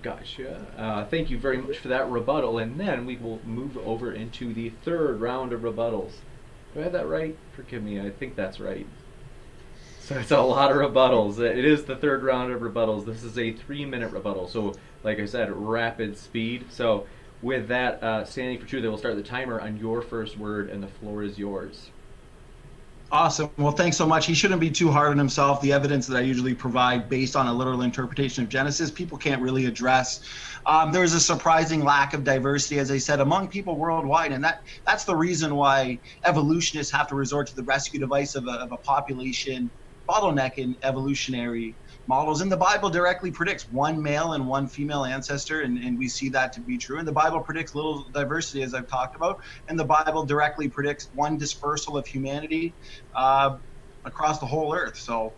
S1: Gotcha. Thank you very much for that rebuttal, and then we will move over into the third round of rebuttals. Do I have that right? Forgive me, I think that's right. So it's a lot of rebuttals. It is the third round of rebuttals. This is a 3-minute rebuttal, so like I said, rapid speed. So with that, standing for truth, I will start the timer on your first word, and the floor is yours.
S2: Awesome. Well, thanks so much. He shouldn't be too hard on himself. The evidence that I usually provide based on a literal interpretation of Genesis, people can't really address. There's a surprising lack of diversity, as I said, among people worldwide, and that's the reason why evolutionists have to resort to the rescue device of a population bottleneck in evolutionary models. And the Bible directly predicts one male and one female ancestor, and we see that to be true. And the Bible predicts little diversity, as I've talked about, and the Bible directly predicts one dispersal of humanity across the whole earth. So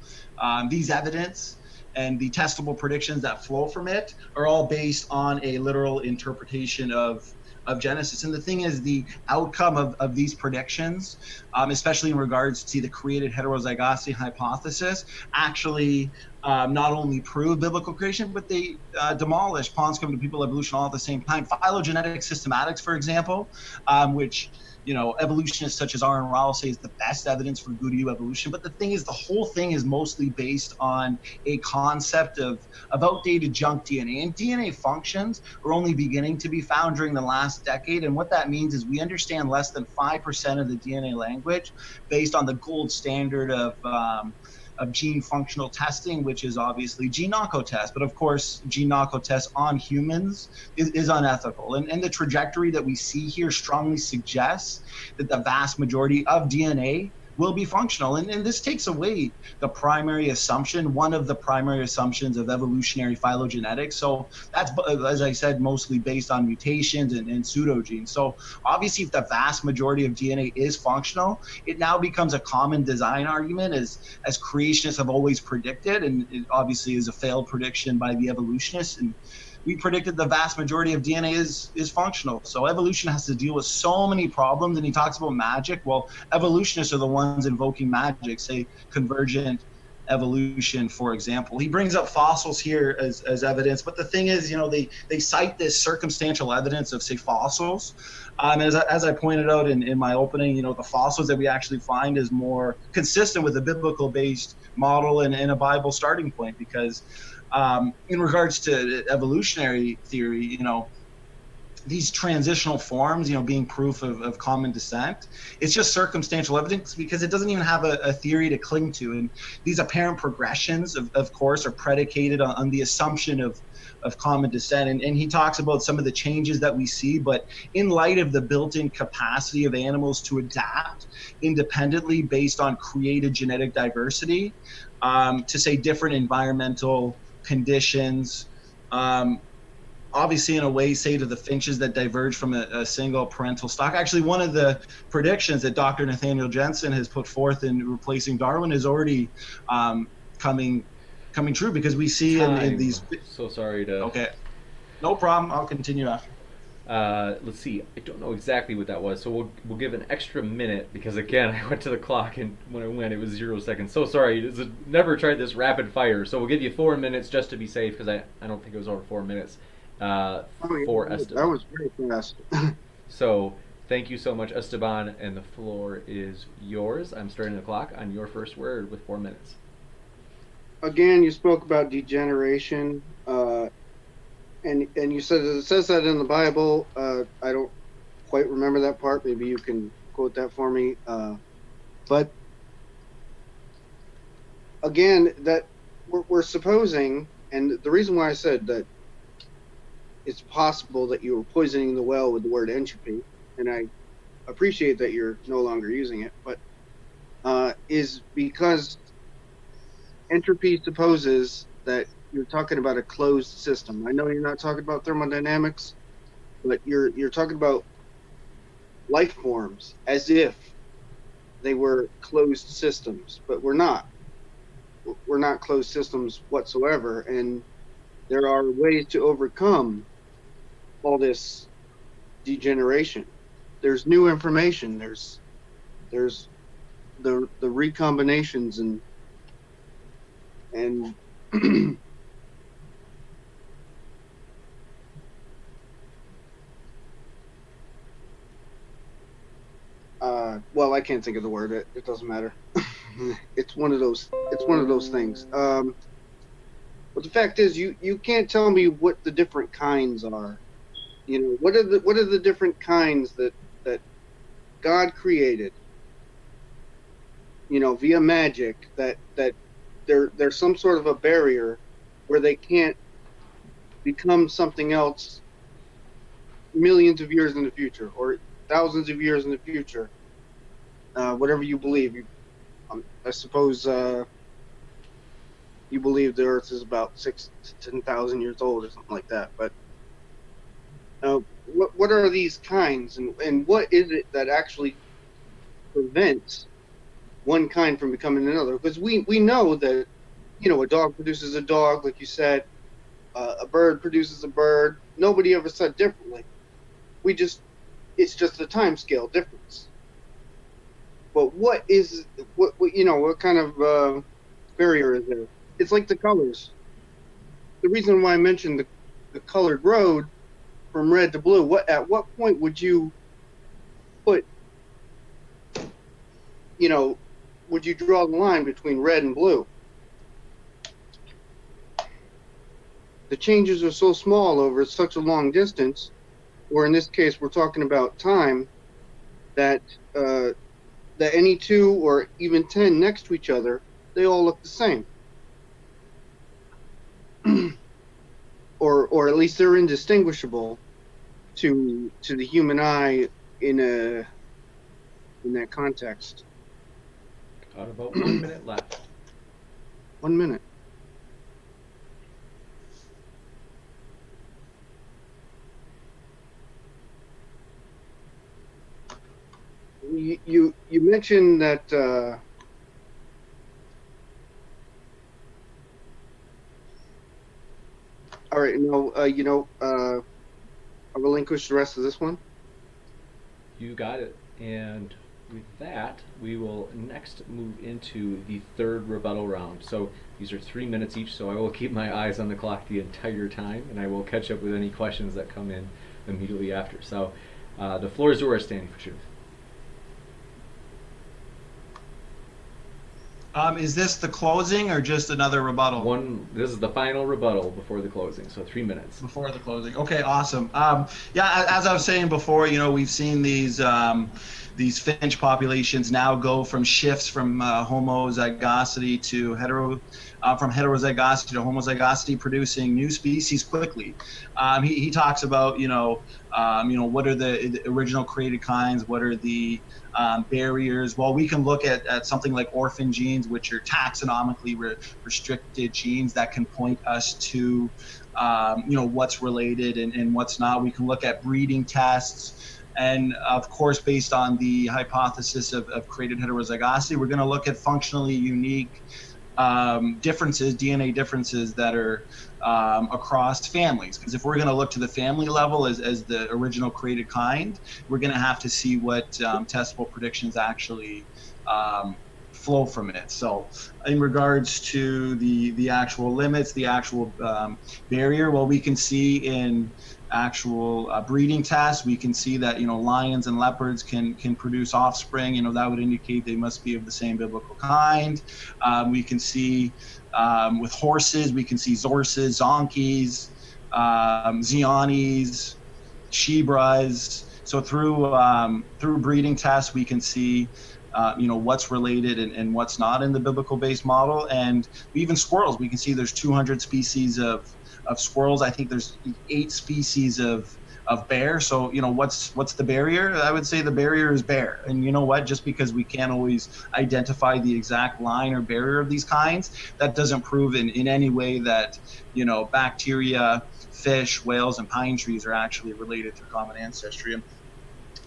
S2: these evidence and the testable predictions that flow from it are all based on a literal interpretation of Genesis. And the thing is, the outcome of these predictions, especially in regards to the created heterozygosity hypothesis, actually not only prove biblical creation, but they demolish pawns coming to people evolution all at the same time. Phylogenetic systematics, for example, which evolutionists such as R. and Rowell say is the best evidence for Goodyear evolution. But the thing is, the whole thing is mostly based on a concept of outdated junk DNA. And DNA functions are only beginning to be found during the last decade. And what that means is we understand less than 5% of the DNA language based on the gold standard of gene functional testing, which is obviously gene knockout test. But of course, gene knockout test on humans is unethical. And the trajectory that we see here strongly suggests that the vast majority of DNA will be functional. And this takes away the primary assumption, one of the primary assumptions of evolutionary phylogenetics. So that's, as I said, mostly based on mutations and pseudogenes. So obviously, if the vast majority of DNA is functional, it now becomes a common design argument, as creationists have always predicted, and it obviously is a failed prediction by the evolutionists. And we predicted the vast majority of DNA is functional. So evolution has to deal with so many problems. And he talks about magic. Well, evolutionists are the ones invoking magic, say convergent evolution, for example. He brings up fossils here as evidence. But the thing is, they cite this circumstantial evidence of, say, fossils. As I pointed out in my opening, the fossils that we actually find is more consistent with a biblical-based model and a Bible starting point, because in regards to evolutionary theory, these transitional forms, being proof of common descent, it's just circumstantial evidence because it doesn't even have a theory to cling to. And these apparent progressions, of course, are predicated on the assumption of common descent. And he talks about some of the changes that we see, but in light of the built-in capacity of animals to adapt independently based on created genetic diversity, to say different environmental conditions, obviously in a way, say, to the finches that diverge from a single parental stock. Actually, one of the predictions that Dr. Nathaniel Jensen has put forth in replacing Darwin is already coming true, because we see in these.
S1: So sorry to.
S2: Okay, no problem. I'll continue after.
S1: Let's see. I don't know exactly what that was, so we'll give an extra minute, because again, I went to the clock and when I went, it was 0 seconds. So sorry. Never tried this rapid fire, so we'll give you 4 minutes just to be safe, because I don't think it was over 4 minutes. For Esteban.
S3: That was very fast.
S1: So thank you so much, Esteban, and the floor is yours. I'm starting the clock on your first word with 4 minutes.
S3: Again, you spoke about degeneration, and you said it says that in the Bible. I don't quite remember that part. Maybe you can quote that for me. But again, that we're supposing, and the reason why I said that it's possible that you were poisoning the well with the word entropy, and I appreciate that you're no longer using it, but is because entropy supposes that you're talking about a closed system. I know you're not talking about thermodynamics, but you're talking about life forms as if they were closed systems, but we're not. We're not closed systems whatsoever, and there are ways to overcome all this degeneration. There's new information. There's the recombinations and well, I can't think of the word. It doesn't matter. It's one of those things. But the fact is, you can't tell me what the different kinds are. What are the different kinds that God created? Via magic, that there's some sort of a barrier where they can't become something else millions of years in the future or thousands of years in the future. Whatever you believe, I suppose you believe the Earth is about 6,000 to 10,000 years old or something like that. But what are these kinds, and what is it that actually prevents one kind from becoming another? Because we know that a dog produces a dog, like you said, a bird produces a bird. Nobody ever said differently. It's just a time scale difference. But what kind of barrier is there it's like the colors. The reason why I mentioned the colored road from red to blue, at what point would you put, would you draw the line between red and blue? The changes are so small over such a long distance, or in this case, we're talking about time, that that any two or even 10 next to each other, they all look the same. or at least they're indistinguishable to the human eye in that context.
S1: Got about 1 minute left.
S3: 1 minute. You mentioned that all right, I'll relinquish the rest of this one.
S1: You got it. And with that, we will next move into the third rebuttal round. So these are 3 minutes each, so I will keep my eyes on the clock the entire time, and I will catch up with any questions that come in immediately after. So the floor is yours, Standing for Truth.
S2: Is this the closing or just another rebuttal?
S1: This is the final rebuttal before the closing, so 3 minutes.
S2: Before the closing. Okay, awesome. Yeah, as I was saying before, we've seen these finch populations now go from shifts from homozygosity to heterozygosity to homozygosity, producing new species quickly. He talks about what are the original created kinds, what are the barriers. Well, we can look at something like orphan genes, which are taxonomically restricted genes that can point us to what's related and what's not. We can look at breeding tests. And of course, based on the hypothesis of created heterozygosity, we're going to look at functionally unique differences, DNA differences that are across families. Because if we're going to look to the family level as the original created kind, we're going to have to see what testable predictions actually flow from it. So in regards to the actual limits, the actual barrier, well, we can see in actual breeding tests, we can see that lions and leopards can produce offspring. That would indicate they must be of the same biblical kind. We can see with horses, we can see zorses, zonkies, zianis, shebras. So through breeding tests, we can see what's related and what's not in the biblical based model. And even squirrels, we can see there's 200 species of squirrels. I think there's 8 species of bear. So what's the barrier? I would say the barrier is bear. And you know what, just because we can't always identify the exact line or barrier of these kinds, that doesn't prove in any way that bacteria, fish, whales, and pine trees are actually related through common ancestry. And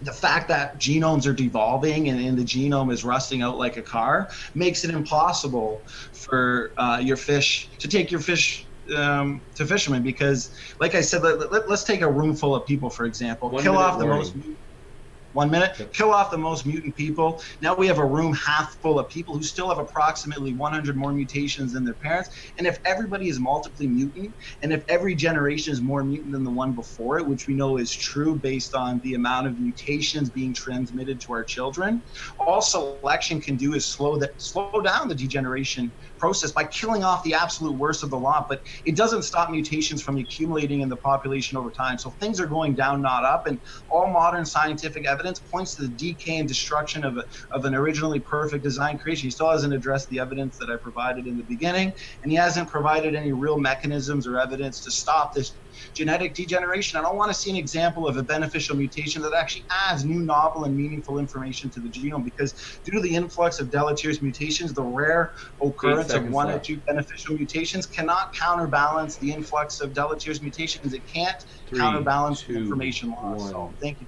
S2: the fact that genomes are devolving and the genome is rusting out like a car makes it impossible for your fish to take your fish to fishermen, because like I said, let's take a room full of people, for example.
S1: 1
S2: Kill
S1: minute
S2: off the
S1: warning.
S2: most 1 minute.
S1: Yep.
S2: Kill off the most mutant people. Now we have a room half full of people who still have approximately 100 more mutations than their parents. And if everybody is multiply mutant, and if every generation is more mutant than the one before it, which we know is true based on the amount of mutations being transmitted to our children, all selection can do is slow down the degeneration process by killing off the absolute worst of the lot. But it doesn't stop mutations from accumulating in the population over time. So things are going down, not up. And all modern scientific evidence points to the decay and destruction of an originally perfect design creation. He still hasn't addressed the evidence that I provided in the beginning, and he hasn't provided any real mechanisms or evidence to stop this genetic degeneration. I don't want to see an example of a beneficial mutation that actually adds new, novel, and meaningful information to the genome, because due to the influx of deleterious mutations, the rare occurrence of 1 or 2 beneficial mutations cannot counterbalance the influx of deleterious mutations. It can't counterbalance the information loss. So thank you.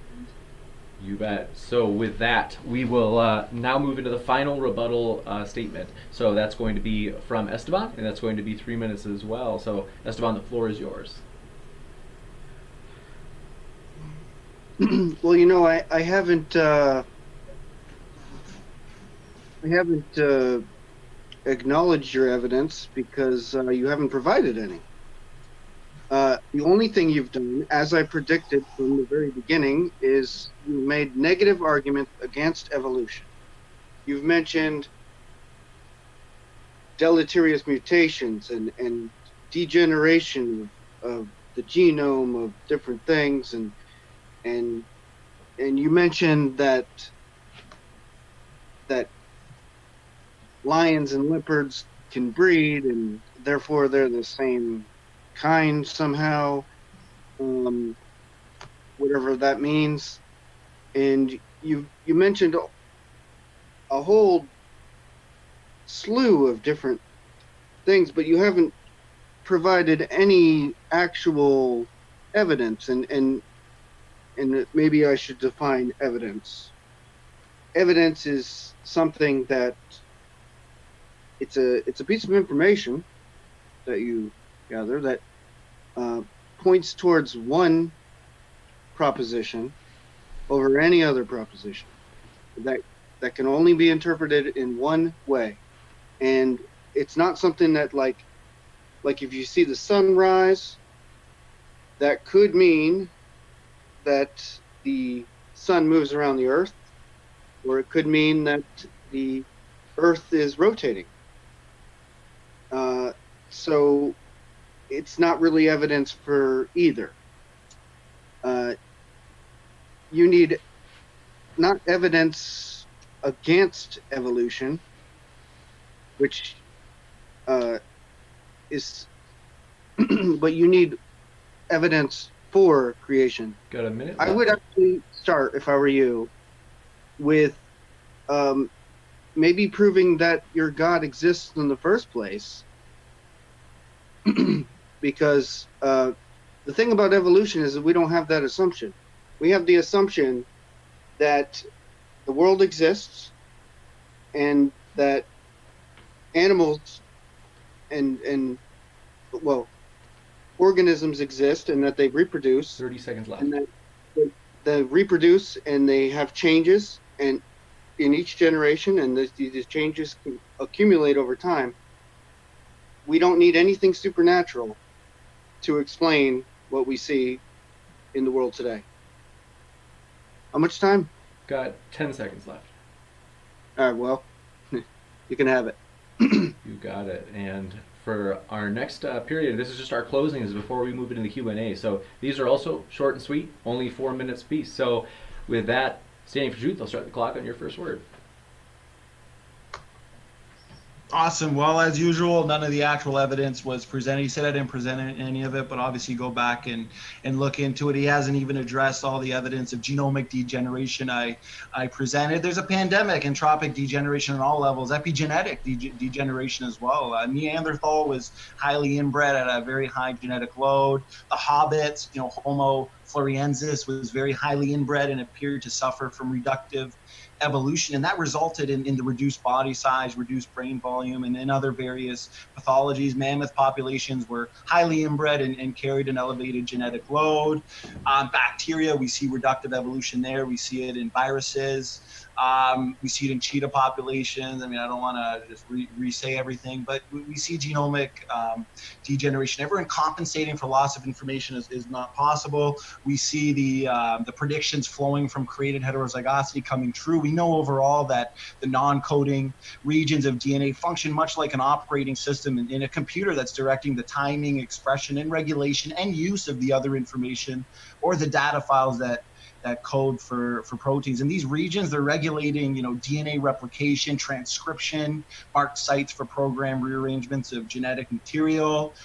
S1: You bet. So with that, we will now move into the final rebuttal statement. So that's going to be from Esteban, and that's going to be 3 minutes as well. So Esteban, the floor is yours.
S3: Well, I haven't acknowledged your evidence because you haven't provided any. The only thing you've done, as I predicted from the very beginning, is you made negative arguments against evolution. You've mentioned deleterious mutations and degeneration of the genome of different things, and you mentioned that lions and leopards can breed and therefore they're the same kind somehow, whatever that means. And you mentioned a whole slew of different things, but you haven't provided any actual evidence. And maybe I should define evidence. Evidence is something that it's a piece of information that you gather that points towards one proposition over any other proposition that can only be interpreted in one way. And it's not something that like if you see the sun rise, that could mean that the sun moves around the earth, or it could mean that the earth is rotating. So it's not really evidence for either. You need not evidence against evolution, which is, but you need evidence for creation.
S1: Got a minute?
S3: I would actually start, if I were you, with maybe proving that your God exists in the first place. Because the thing about evolution is that we don't have that assumption. We have the assumption that the world exists and that animals and organisms exist and that they reproduce.
S1: 30 seconds left.
S3: And that they reproduce and they have changes and in each generation, and these changes can accumulate over time. We don't need anything supernatural to explain what we see in the world today. How much time?
S1: Got 10 seconds left.
S3: All right, well, you can have it.
S1: You got it. And for our next period, this is just our closings before we move into the Q&A. So these are also short and sweet, only 4 minutes apiece. So with that, standing for truth, I'll start the clock on your first word.
S2: Awesome. Well, as usual, none of the actual evidence was presented. He said I didn't present any of it, but obviously go back and look into it. He hasn't even addressed all the evidence of genomic degeneration I presented. There's a pandemic, entropic degeneration on all levels, epigenetic degeneration as well. Neanderthal was highly inbred at a very high genetic load. The hobbits, Homo floresiensis was very highly inbred and appeared to suffer from reductive evolution, and that resulted in the reduced body size, reduced brain volume, and in other various pathologies. Mammoth populations were highly inbred and carried an elevated genetic load. Bacteria, we see reductive evolution there. We see it in viruses. We see it in cheetah populations. I mean, I don't want to just re-say everything, but we see genomic degeneration. Everyone compensating for loss of information is not possible. We see the predictions flowing from created heterozygosity coming true. We know overall that the non-coding regions of DNA function much like an operating system in a computer that's directing the timing, expression, and regulation and use of the other information or the data files that code for proteins. And these regions, they're regulating, DNA replication, transcription, marked sites for program rearrangements of genetic material,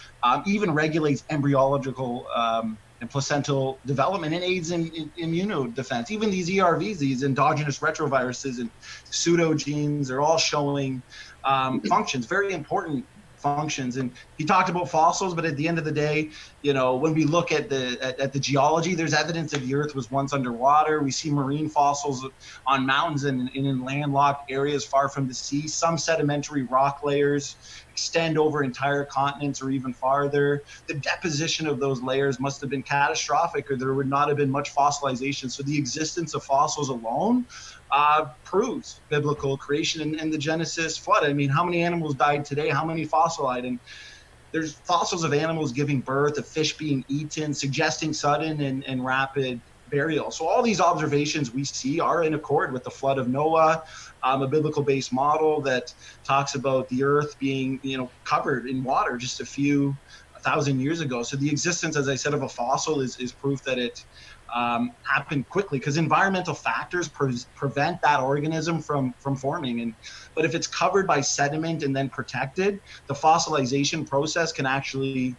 S2: even regulates embryological and placental development and aids in immunodefense. Even these ERVs, these endogenous retroviruses and pseudogenes, are all showing functions, very important functions. And he talked about fossils, but at the end of the day, when we look at the geology, there's evidence that the earth was once underwater. We see marine fossils on mountains and in landlocked areas far from the sea, some sedimentary rock layers extend over entire continents or even farther. The deposition of those layers must have been catastrophic, or there would not have been much fossilization. So the existence of fossils alone proves biblical creation and the Genesis flood. I mean, how many animals died today? How many fossilized? And there's fossils of animals giving birth, of fish being eaten, suggesting sudden and rapid burial. So all these observations we see are in accord with the flood of Noah, a biblical-based model that talks about the earth being, covered in water just a few thousand years ago. So the existence, as I said, of a fossil is proof that it happened quickly, because environmental factors prevent that organism from forming. But if it's covered by sediment and then protected, the fossilization process can actually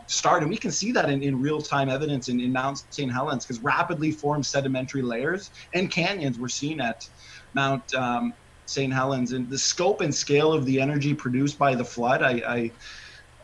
S2: start. And we can see that in real-time evidence in Mount St. Helens, because rapidly formed sedimentary layers and canyons were seen at Mount St. Helens. And the scope and scale of the energy produced by the flood, I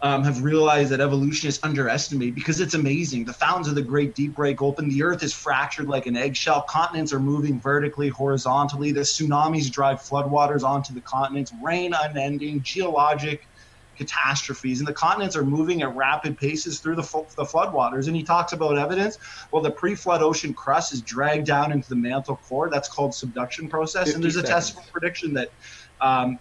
S2: have realized that evolutionists underestimate, because it's amazing. The fountains of the great deep break open. The earth is fractured like an eggshell. Continents are moving vertically, horizontally. The tsunamis drive floodwaters onto the continents. Rain unending, geologic catastrophes. And the continents are moving at rapid paces through the floodwaters. And he talks about evidence. Well, the pre-flood ocean crust is dragged down into the mantle core. That's called subduction process. And there's a testable prediction that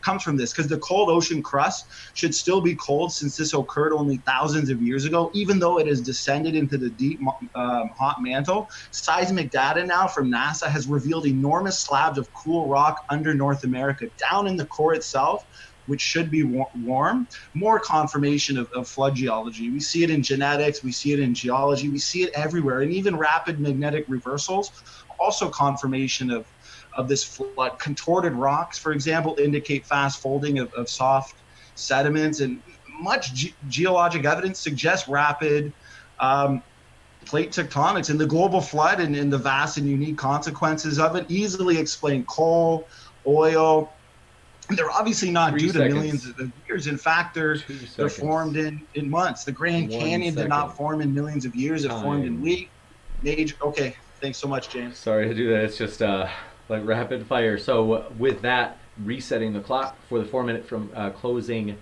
S2: comes from this, because the cold ocean crust should still be cold, since this occurred only thousands of years ago, even though it has descended into the deep hot mantle. Seismic data now from NASA has revealed enormous slabs of cool rock under North America, down in the core itself, which should be warm. More confirmation of flood geology. We see it in genetics, we see it in geology, we see it everywhere, and even rapid magnetic reversals, also confirmation of this flood. Contorted rocks, for example, indicate fast folding of soft sediments, and much geologic evidence suggests rapid plate tectonics. And the global flood and the vast and unique consequences of it easily explain coal, oil. They're obviously not due to millions of years. In fact, they're formed in months. The Grand Canyon did not form in millions of years. It formed in weeks. Okay, thanks so much, James.
S1: Sorry to do that. It's just like rapid fire. So with that, resetting the clock for the 4-minute from closing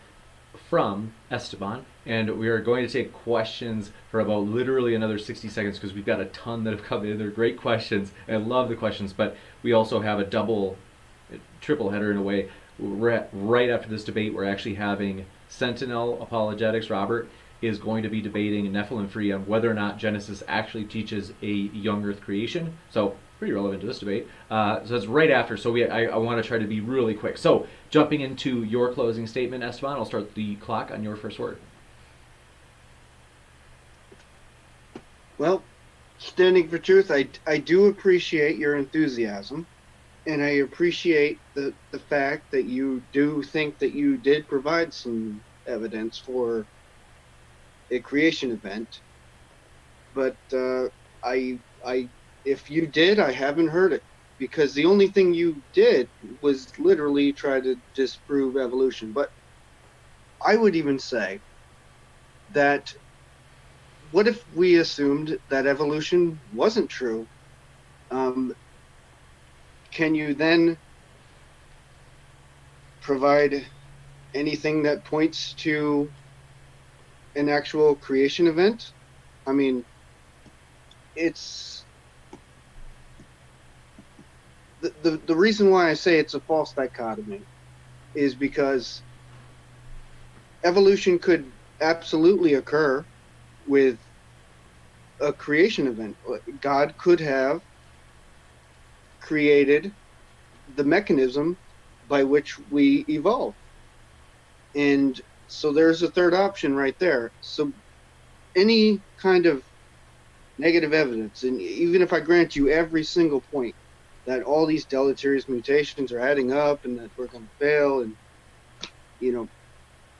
S1: from Esteban, and we are going to take questions for about literally another 60 seconds, because we've got a ton that have come in. They're great questions. I love the questions, but we also have a triple header in a way. Right after this debate, we're actually having Sentinel Apologetics. Robert is going to be debating Nephilim Free on whether or not Genesis actually teaches a young earth creation. So pretty relevant to this debate. So it's right after. So I want to try to be really quick. So jumping into your closing statement, Esteban, I'll start the clock on your first word.
S3: Well, standing for truth, I do appreciate your enthusiasm. And I appreciate the fact that you do think that you did provide some evidence for a creation event. But if you did, I haven't heard it, because the only thing you did was literally try to disprove evolution. But I would even say that, what if we assumed that evolution wasn't true? Can you then provide anything that points to an actual creation event? I mean, it's the reason why I say it's a false dichotomy is because evolution could absolutely occur with a creation event. God could have created the mechanism by which we evolve. And so there's a third option right there. So any kind of negative evidence, and even if I grant you every single point that all these deleterious mutations are adding up and that we're going to fail, and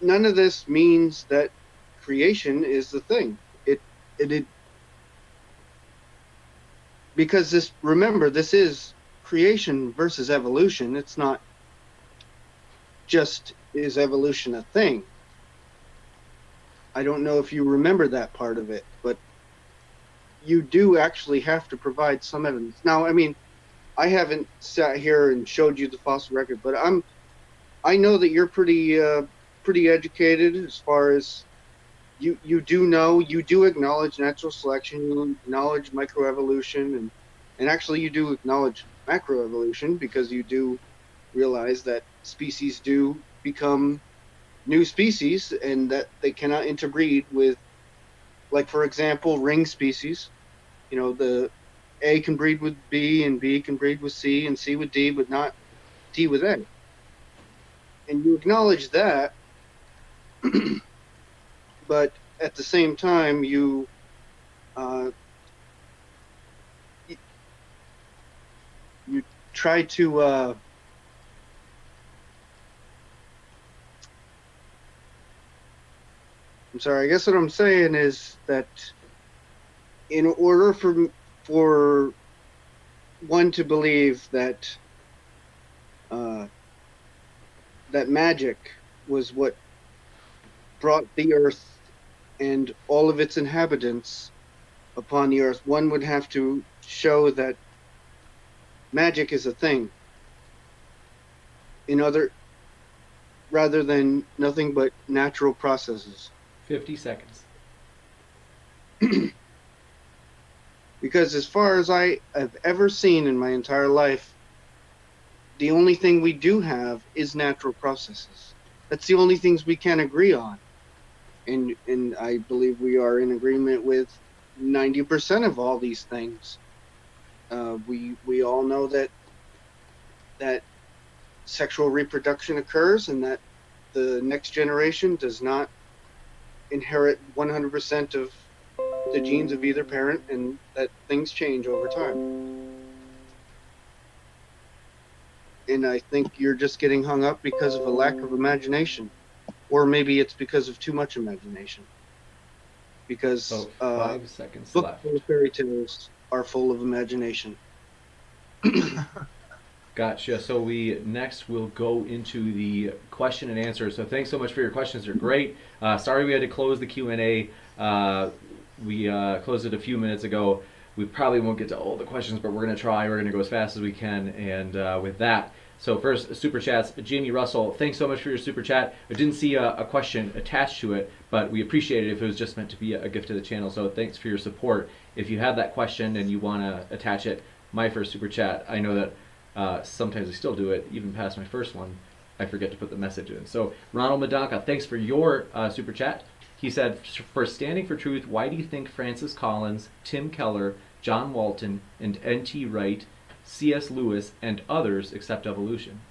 S3: none of this means that creation is the thing. It because remember, this is creation versus evolution. It's not just, is evolution a thing? I don't know if you remember that part of it, but you do actually have to provide some evidence. Now, I mean, I haven't sat here and showed you the fossil record, but I know that you're pretty pretty educated as far as you do acknowledge natural selection, you acknowledge microevolution, and actually you do acknowledge macroevolution, because you do realize that species do become new species and that they cannot interbreed with, like, for example, ring species. The A can breed with B, and B can breed with C, and C with D, but not D with A. And you acknowledge that, but at the same time, uh, you try to I'm sorry, I guess what I'm saying is that in order for one to believe that uh, that magic was what brought the earth and all of its inhabitants upon the earth, one would have to show that magic is a thing in other rather than nothing but natural processes.
S1: 50 seconds.
S3: Because as far as I have ever seen in my entire life, the only thing we do have is natural processes. That's the only things we can agree on. And I believe we are in agreement with 90% of all these things. We all know that sexual reproduction occurs, and that the next generation does not inherit 100% of the genes of either parent, and that things change over time. And I think you're just getting hung up because of a lack of imagination, or maybe it's because of too much imagination. Because
S1: So 5 seconds
S3: books
S1: left.
S3: and fairy tales are full of imagination.
S1: Gotcha. So we next will go into the question and answer. So thanks so much for your questions. They're great. Sorry we had to close the Q&A. We closed it a few minutes ago. We probably won't get to all the questions, but we're going to try. We're going to go as fast as we can. And with that, so first, super chats. Jamie Russell, thanks so much for your super chat. I didn't see a question attached to it, but we appreciate it if it was just meant to be a gift to the channel. So thanks for your support. If you have that question and you want to attach it, my first super chat, I know that sometimes I still do it, even past my first one. I forget to put the message in. So Ronald Madanka, thanks for your super chat. He said, for Standing for Truth, why do you think Francis Collins, Tim Keller, John Walton, and N.T. Wright, C.S. Lewis, and others accept evolution?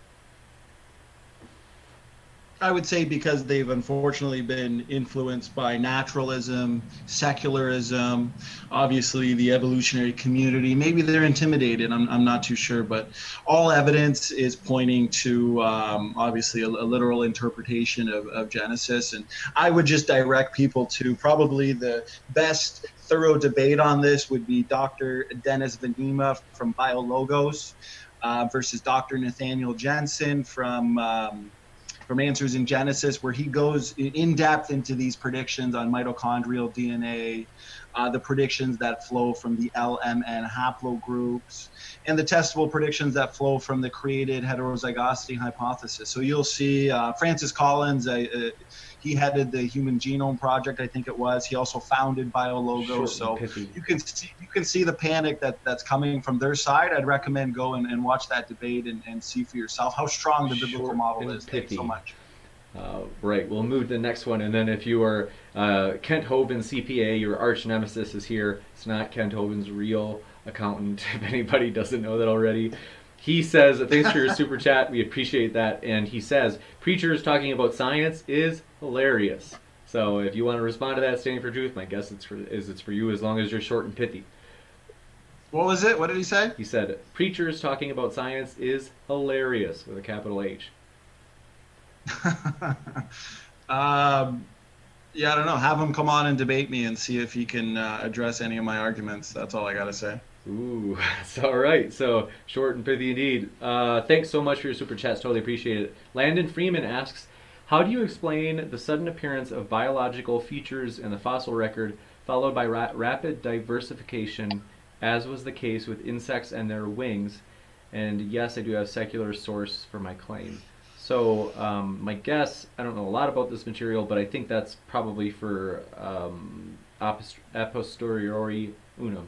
S2: I would say because they've unfortunately been influenced by naturalism, secularism, obviously the evolutionary community. Maybe they're intimidated. I'm not too sure, but all evidence is pointing to obviously a literal interpretation of Genesis. And I would just direct people to probably the best thorough debate on this would be Dr. Dennis Venema from BioLogos versus Dr. Nathaniel Jensen from Answers in Genesis, where he goes in depth into these predictions on mitochondrial DNA, the predictions that flow from the LMN haplogroups, and the testable predictions that flow from the created heterozygosity hypothesis. So you'll see Francis Collins, he headed the Human Genome Project, I think it was. He also founded BioLogos. So you can see the panic that's coming from their side. I'd recommend go and watch that debate and see for yourself how strong the biblical model is. Thanks so much.
S1: Right, we'll move to the next one, and then if you are Kent Hovind, CPA, your arch nemesis is here. It's not Kent Hovind's real accountant, if anybody doesn't know that already. He says, thanks for your super chat, we appreciate that, and he says, preachers talking about science is hilarious. So if you want to respond to that, Standing for Truth, my guess it's for you, as long as you're short and pithy.
S2: What was it? What did he say?
S1: He said, preachers talking about science is hilarious, with a capital H.
S2: Yeah, I don't know. Have him come on and debate me and see if he can address any of my arguments. That's all I got to say.
S1: Ooh, that's all right. So short and pithy indeed. Thanks so much for your super chats. Totally appreciate it. Landon Freeman asks, how do you explain the sudden appearance of biological features in the fossil record followed by rapid diversification, as was the case with insects and their wings? And yes, I do have secular source for my claim. So my guess, I don't know a lot about this material, but I think that's probably for a posteriori unum.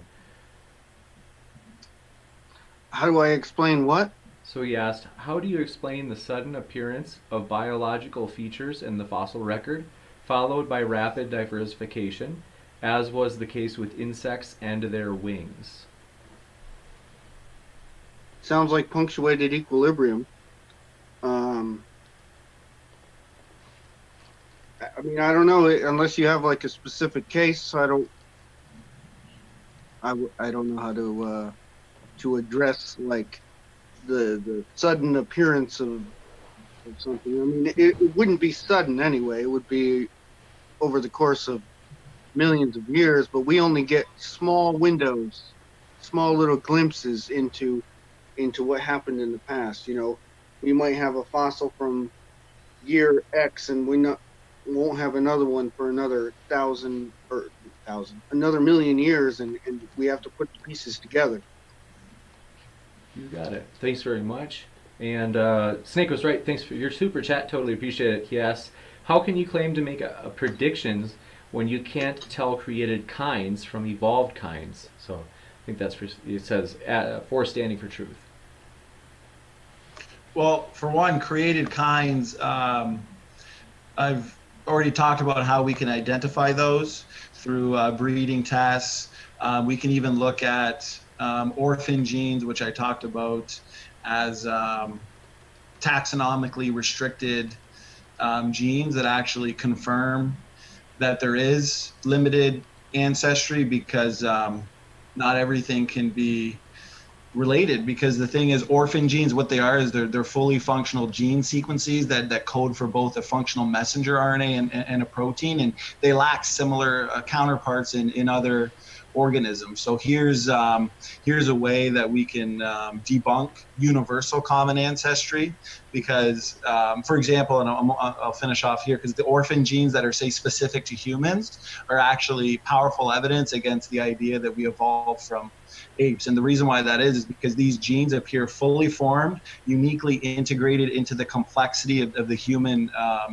S3: How do I explain what?
S1: So he asked, how do you explain the sudden appearance of biological features in the fossil record, followed by rapid diversification, as was the case with insects and their wings?
S3: Sounds like punctuated equilibrium. Um, I mean, I don't know unless you have like a specific case. I don't know how to address like the sudden appearance of something. I mean, it wouldn't be sudden anyway. It would be over the course of millions of years, but we only get small windows, small little glimpses into what happened in the past. You know, we might have a fossil from year X, and won't have another one for another another million years, and we have to put the pieces together.
S1: You got it. Thanks very much. And Snake was right. Thanks for your super chat. Totally appreciate it. He asks, how can you claim to make a predictions when you can't tell created kinds from evolved kinds? So I think that's for, it says for standing for truth.
S2: Well, for one, created kinds, I've already talked about how we can identify those through breeding tests. We can even look at orphan genes, which I talked about as taxonomically restricted genes that actually confirm that there is limited ancestry, because not everything can be related. Because the thing is, orphan genes, what they are is they're fully functional gene sequences that code for both a functional messenger RNA and a protein, and they lack similar counterparts in other organisms. So here's a way that we can debunk universal common ancestry, because for example, and I'll finish off here, because the orphan genes that are, say, specific to humans are actually powerful evidence against the idea that we evolved from apes. And the reason why that is because these genes appear fully formed, uniquely integrated into the complexity of the human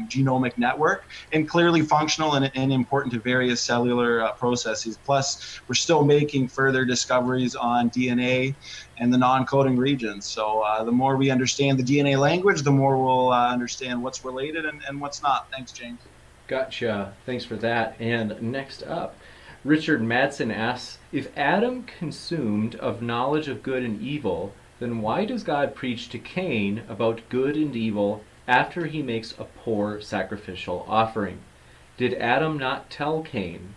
S2: genomic network, and clearly functional and important to various cellular processes. Plus, we're still making further discoveries on DNA and the non-coding regions. So the more we understand the DNA language, the more we'll understand what's related and what's not. Thanks, James.
S1: Gotcha. Thanks for that. And next up, Richard Madsen asks, if Adam consumed of knowledge of good and evil, then why does God preach to Cain about good and evil after he makes a poor sacrificial offering? Did Adam not tell Cain?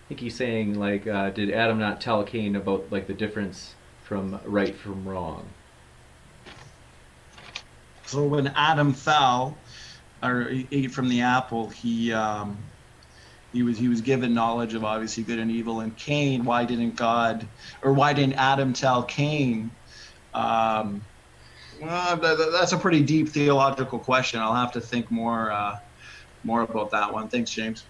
S1: I think he's saying, like, did Adam not tell Cain about, like, the difference from right from wrong?
S2: So when Adam fell, or he ate from the apple, he was given knowledge of obviously good and evil. And Cain, why didn't Adam tell Cain? Well, that's a pretty deep theological question. I'll have to think more about that one. Thanks, James.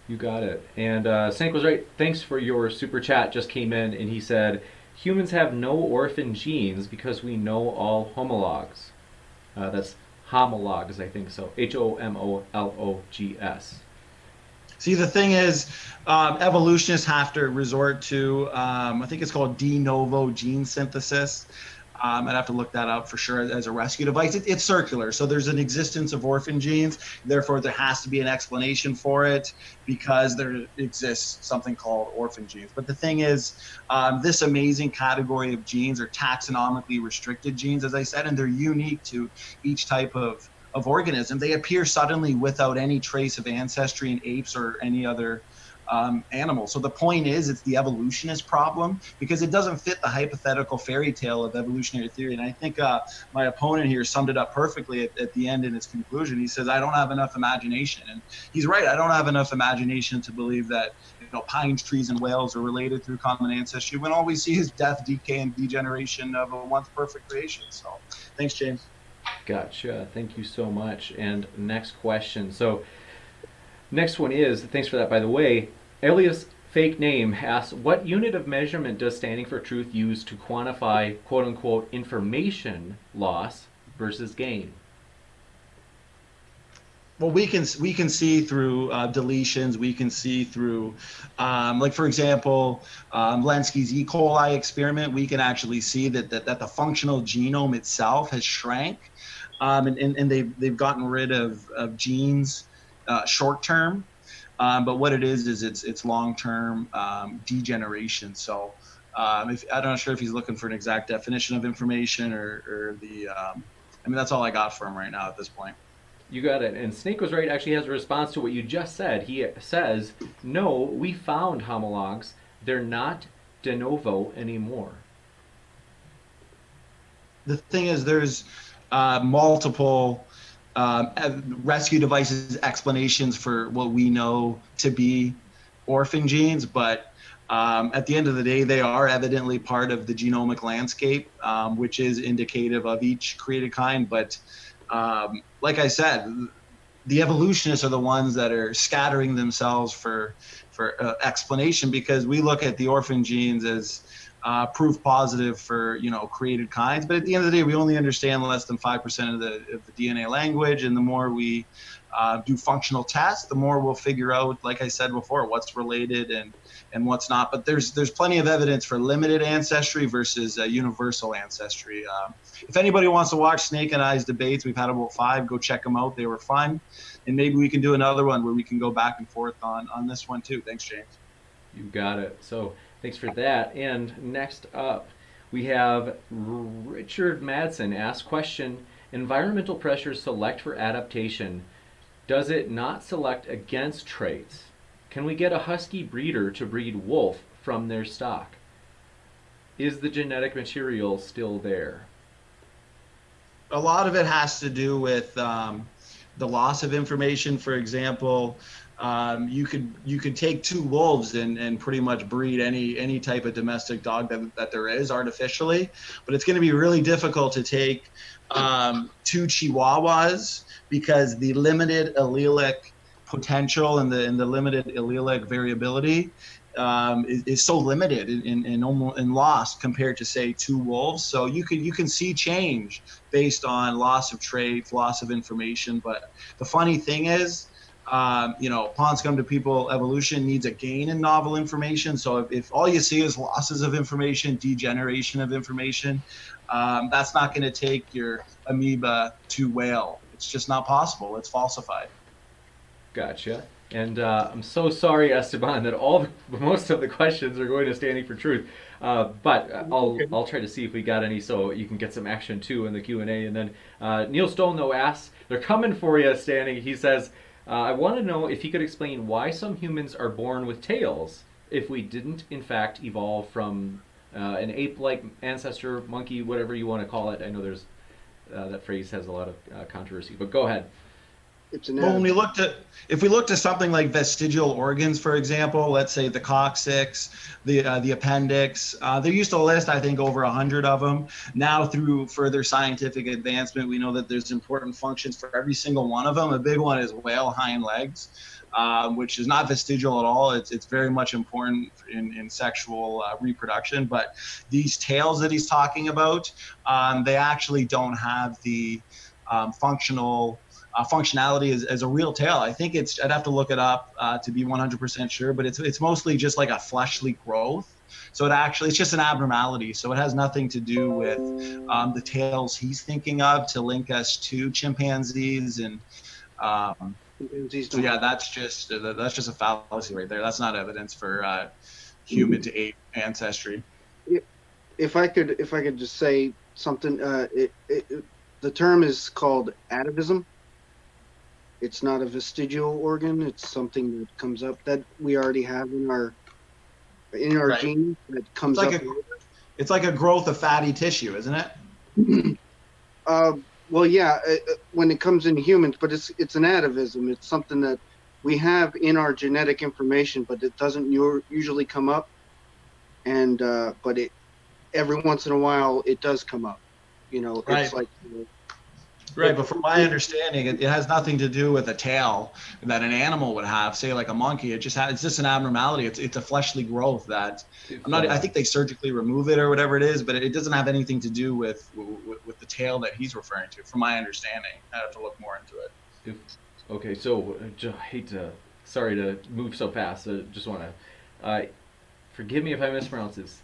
S1: You got it. And Sank was right. Thanks for your super chat. Just came in, and he said, humans have no orphan genes because we know all homologs. That's homologs, I think so. HOMOLOGS.
S2: See, the thing is, evolutionists have to resort to, I think it's called de novo gene synthesis. I'd have to look that up for sure as a rescue device. It's circular, so there's an existence of orphan genes. Therefore, there has to be an explanation for it, because there exists something called orphan genes. But the thing is, this amazing category of genes are taxonomically restricted genes, as I said, and they're unique to each type of organism. They appear suddenly without any trace of ancestry in apes or any other animal. So the point is, it's the evolutionist problem, because it doesn't fit the hypothetical fairy tale of evolutionary theory. And I think my opponent here summed it up perfectly at the end in his conclusion. He says, I don't have enough imagination. And he's right. I don't have enough imagination to believe that pine trees and whales are related through common ancestry, when all we see is death, decay, and degeneration of a once perfect creation. So thanks, James.
S1: Gotcha. Thank you so much. And next question. So next one is, thanks for that, by the way, alias fake name asks, what unit of measurement does standing for truth use to quantify quote-unquote information loss versus gain?
S2: Well, we can see through deletions. We can see through, like for example, Lenski's E. coli experiment. We can actually see that the functional genome itself has shrank, and they've gotten rid of genes short term. But what it is it's long term degeneration. So if I'm not sure if he's looking for an exact definition of information or the. I mean, that's all I got for him right now at this point.
S1: You got it. And Snake was right, actually has a response to what you just said. He says, no, we found homologs. They're not de novo anymore.
S2: The thing is, there's multiple rescue devices explanations for what we know to be orphan genes, but at the end of the day, they are evidently part of the genomic landscape, which is indicative of each created kind. But like I said, the evolutionists are the ones that are scattering themselves for explanation, because we look at the orphan genes as proof positive for created kinds, but at the end of the day, we only understand less than 5% of the DNA language, and the more we do functional tests, the more we'll figure out, like I said before, what's related and what's not. But there's plenty of evidence for limited ancestry versus universal ancestry. If anybody wants to watch Snake and I's debates, we've had about 5. Go check them out; they were fun, and maybe we can do another one where we can go back and forth on this one too. Thanks, James.
S1: You got it. So thanks for that. And next up, we have Richard Madsen asked question: environmental pressures select for adaptation. Does it not select against traits? Can we get a husky breeder to breed wolf from their stock? Is the genetic material still there?
S2: A lot of it has to do with the loss of information. For example, you could take 2 wolves and pretty much breed any type of domestic dog that there is artificially, but it's going to be really difficult to take 2 Chihuahuas, because the limited allelic potential and the limited allelic variability is so limited and lost compared to, say, 2 wolves. So you can see change based on loss of traits, loss of information. But the funny thing is, pawns come to people evolution needs a gain in novel information. So if all you see is losses of information, degeneration of information, that's not going to take your amoeba to whale. It's just not possible. It's falsified.
S1: Gotcha. And I'm so sorry, Esteban, that most of the questions are going to Standing for Truth. But I'll try to see if we got any, so you can get some action too in the Q&A. And then Neil Stone though asks, they're coming for you, Standing. He says, I want to know if he could explain why some humans are born with tails if we didn't in fact evolve from an ape-like ancestor, monkey, whatever you want to call it. I know there's that phrase has a lot of controversy, but go ahead.
S2: Well, if we looked at something like vestigial organs, for example, let's say the coccyx, the appendix, there used to list, I think, over 100 of them. Now, through further scientific advancement, we know that there's important functions for every single one of them. A big one is whale hind legs, which is not vestigial at all. It's very much important in sexual reproduction. But these tails that he's talking about, they actually don't have the functionality as a real tail. I think I'd have to look it up to be 100% sure, but it's mostly just like a fleshly growth. So it's just an abnormality. So it has nothing to do with the tails he's thinking of to link us to chimpanzees. And so yeah, that's just a fallacy right there. That's not evidence for human to ape ancestry.
S3: If I could just say something, the term is called atavism. It's not a vestigial organ. It's something that comes up that we already have in our right. Gene that comes up.
S2: It's like a growth of fatty tissue, isn't it?
S3: Well, yeah, when it comes in humans, but it's an atavism. It's something that we have in our genetic information, but it doesn't usually come up. And but every once in a while it does come up.
S2: Right.
S3: It's like.
S2: Right, but from my understanding, it has nothing to do with a tail that an animal would have, say like a monkey. It's just an abnormality. It's a fleshly growth that I think they surgically remove it or whatever it is, but it doesn't have anything to do with the tail that he's referring to. From my understanding, I have to look more into it.
S1: Okay, so sorry to move so fast. Just want to, forgive me if I mispronounce this.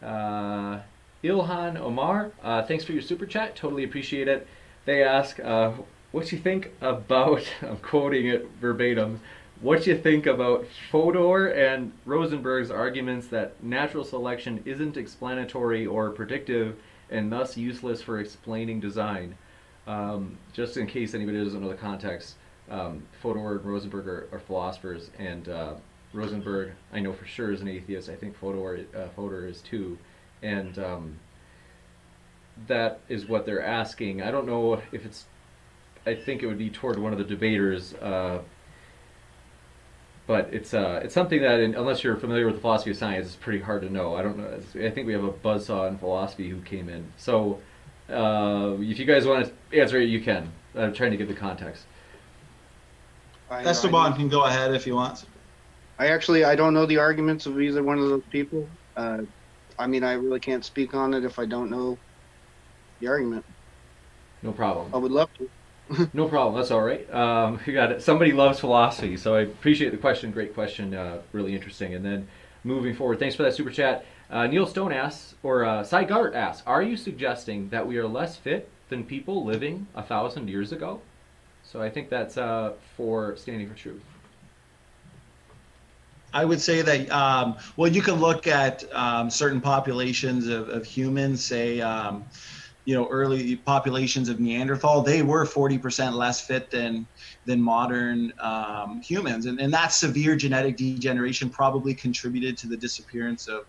S1: Uh, Ilhan Omar, thanks for your super chat. Totally appreciate it. They ask, what you think about, I'm quoting it verbatim, what you think about Fodor and Rosenberg's arguments that natural selection isn't explanatory or predictive and thus useless for explaining design. Just in case anybody doesn't know the context, Fodor and Rosenberg are philosophers, and Rosenberg, I know for sure, is an atheist. I think Fodor is too, and that is what they're asking. I don't know if it's. I think it would be toward one of the debaters, but it's something that, unless you're familiar with the philosophy of science, it's pretty hard to know. I don't know. I think we have a buzzsaw in philosophy who came in. So if you guys want to answer it, you can. I'm trying to give the context.
S2: Esteban can go ahead if he wants.
S3: I don't know the arguments of either one of those people. I mean, I really can't speak on it if I don't know the argument.
S1: No problem.
S3: I would love to.
S1: No problem. That's all right. You got it. Somebody loves philosophy, so I appreciate the question. Great question. Really interesting. And then moving forward, thanks for that super chat. Neil Stone asks, or Cy Gart asks, are you suggesting that we are less fit than people living 1,000 years ago? So I think that's for Standing for Truth.
S2: I would say that, well, you can look at certain populations of humans, say, early populations of Neanderthal. They were 40% less fit than modern humans. And that severe genetic degeneration probably contributed to the disappearance of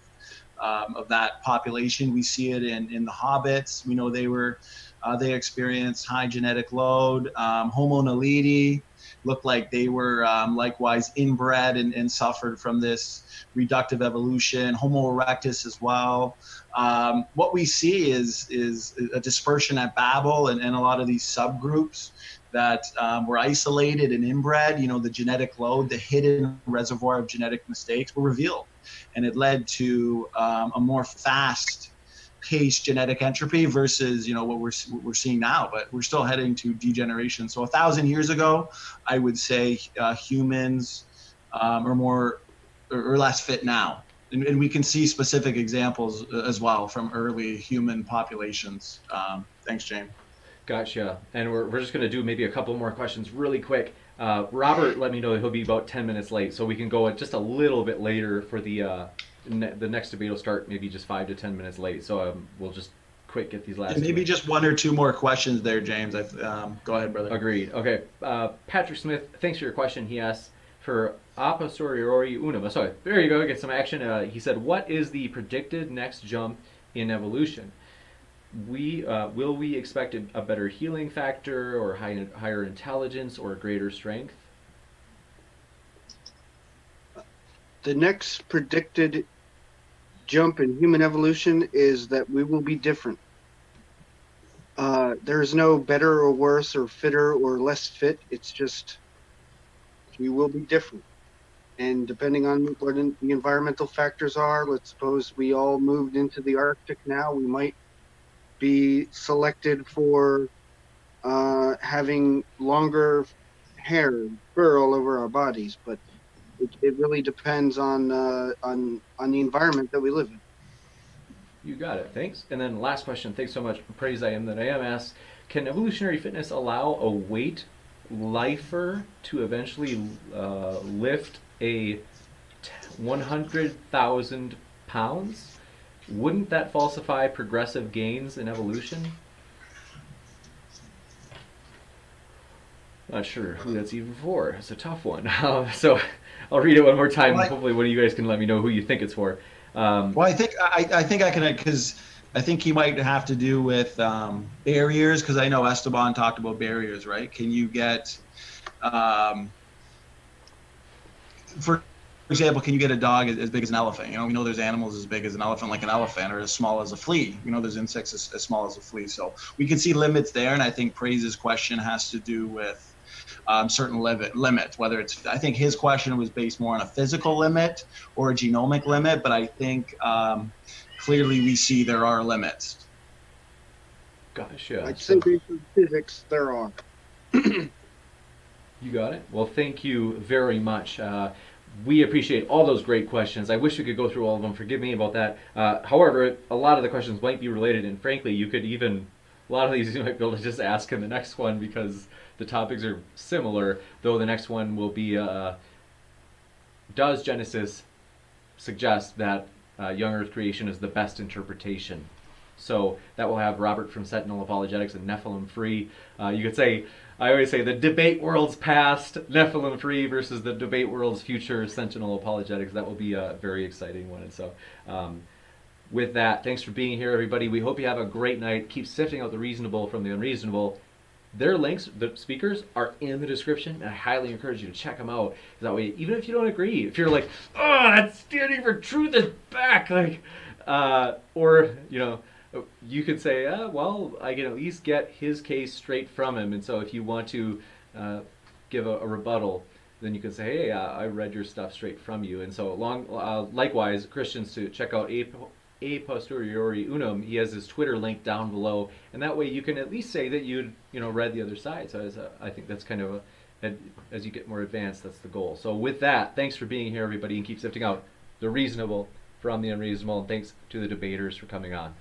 S2: that population. We see it in the hobbits. We know they experienced high genetic load. Homo naledi looked like they were likewise inbred and suffered from this reductive evolution. Homo erectus as well. What we see is a dispersion at Babel and a lot of these subgroups that were isolated and inbred. The genetic load, the hidden reservoir of genetic mistakes were revealed, and it led to a more fast paced genetic entropy versus what we're seeing now. But we're still heading to degeneration. So 1,000 years ago, I would say humans are more or less fit now. And we can see specific examples as well from early human populations. Thanks, James.
S1: Gotcha. And we're just going to do maybe a couple more questions really quick. Robert let me know he'll be about 10 minutes late, so we can go just a little bit later for the next debate will start maybe just 5 to 10 minutes late. So we'll just quick get these last.
S2: And maybe just one or two more questions there, James. Go ahead, brother.
S1: Agreed. Okay. Patrick Smith, thanks for your question. He asked for a posteriori unum. Sorry, there you go. Get some action. He said, what is the predicted next jump in evolution? Will we expect a better healing factor or higher intelligence or greater strength?
S3: The next predicted jump in human evolution is that we will be different. There's no better or worse or fitter or less fit. It's just we will be different. And depending on what the environmental factors are, let's suppose we all moved into the Arctic now, we might be selected for having longer hair, fur all over our bodies. But it really depends on the environment that we live in.
S1: You got it. Thanks. And then last question. Thanks so much. Praise I am that I am asks, can evolutionary fitness allow a weight lifer to eventually lift a 100,000 pounds? Wouldn't that falsify progressive gains in evolution? Not sure who that's even for. It's a tough one. So I'll read it one more time. Well, hopefully one of you guys can let me know who you think it's for.
S2: Well, I think I can, because I think he might have to do with barriers, because I know Esteban talked about barriers, right? Can you get, for example, can you get a dog as big as an elephant? We know there's animals as big as an elephant, like an elephant, or as small as a flea. There's insects as small as a flea. So we can see limits there, and I think Praise's question has to do with certain limits, whether it's, I think his question was based more on a physical limit or a genomic limit, but I think clearly we see there are limits.
S1: Gotcha.
S3: I'd say based on physics, there are.
S1: You got it. Well, thank you very much. We appreciate all those great questions. I wish we could go through all of them. Forgive me about that. However, a lot of the questions might be related, and frankly, you could even, a lot of these you might be able to just ask in the next one because the topics are similar, though the next one will be does Genesis suggest that young earth creation is the best interpretation? So that will have Robert from Sentinel Apologetics and Nephilim Free. You could say, I always say, the debate world's past, Nephilim Free versus the debate world's future, Sentinel Apologetics. That will be a very exciting one. And so, with that, thanks for being here, everybody. We hope you have a great night. Keep sifting out the reasonable from the unreasonable. Their links, the speakers, are in the description, and I highly encourage you to check them out. That way, even if you don't agree, if you're like, oh, that standing for truth is back, like, or, you know, you could say, well, I can at least get his case straight from him. And so if you want to give a rebuttal, then you can say, hey, I read your stuff straight from you. And so likewise, Christians to check out a posteriori unum. He has his Twitter link down below, and that way you can at least say that you read the other side. So I think that's kind of as you get more advanced, that's the goal. So with that, thanks for being here, everybody, and keep sifting out the reasonable from the unreasonable, and thanks to the debaters for coming on.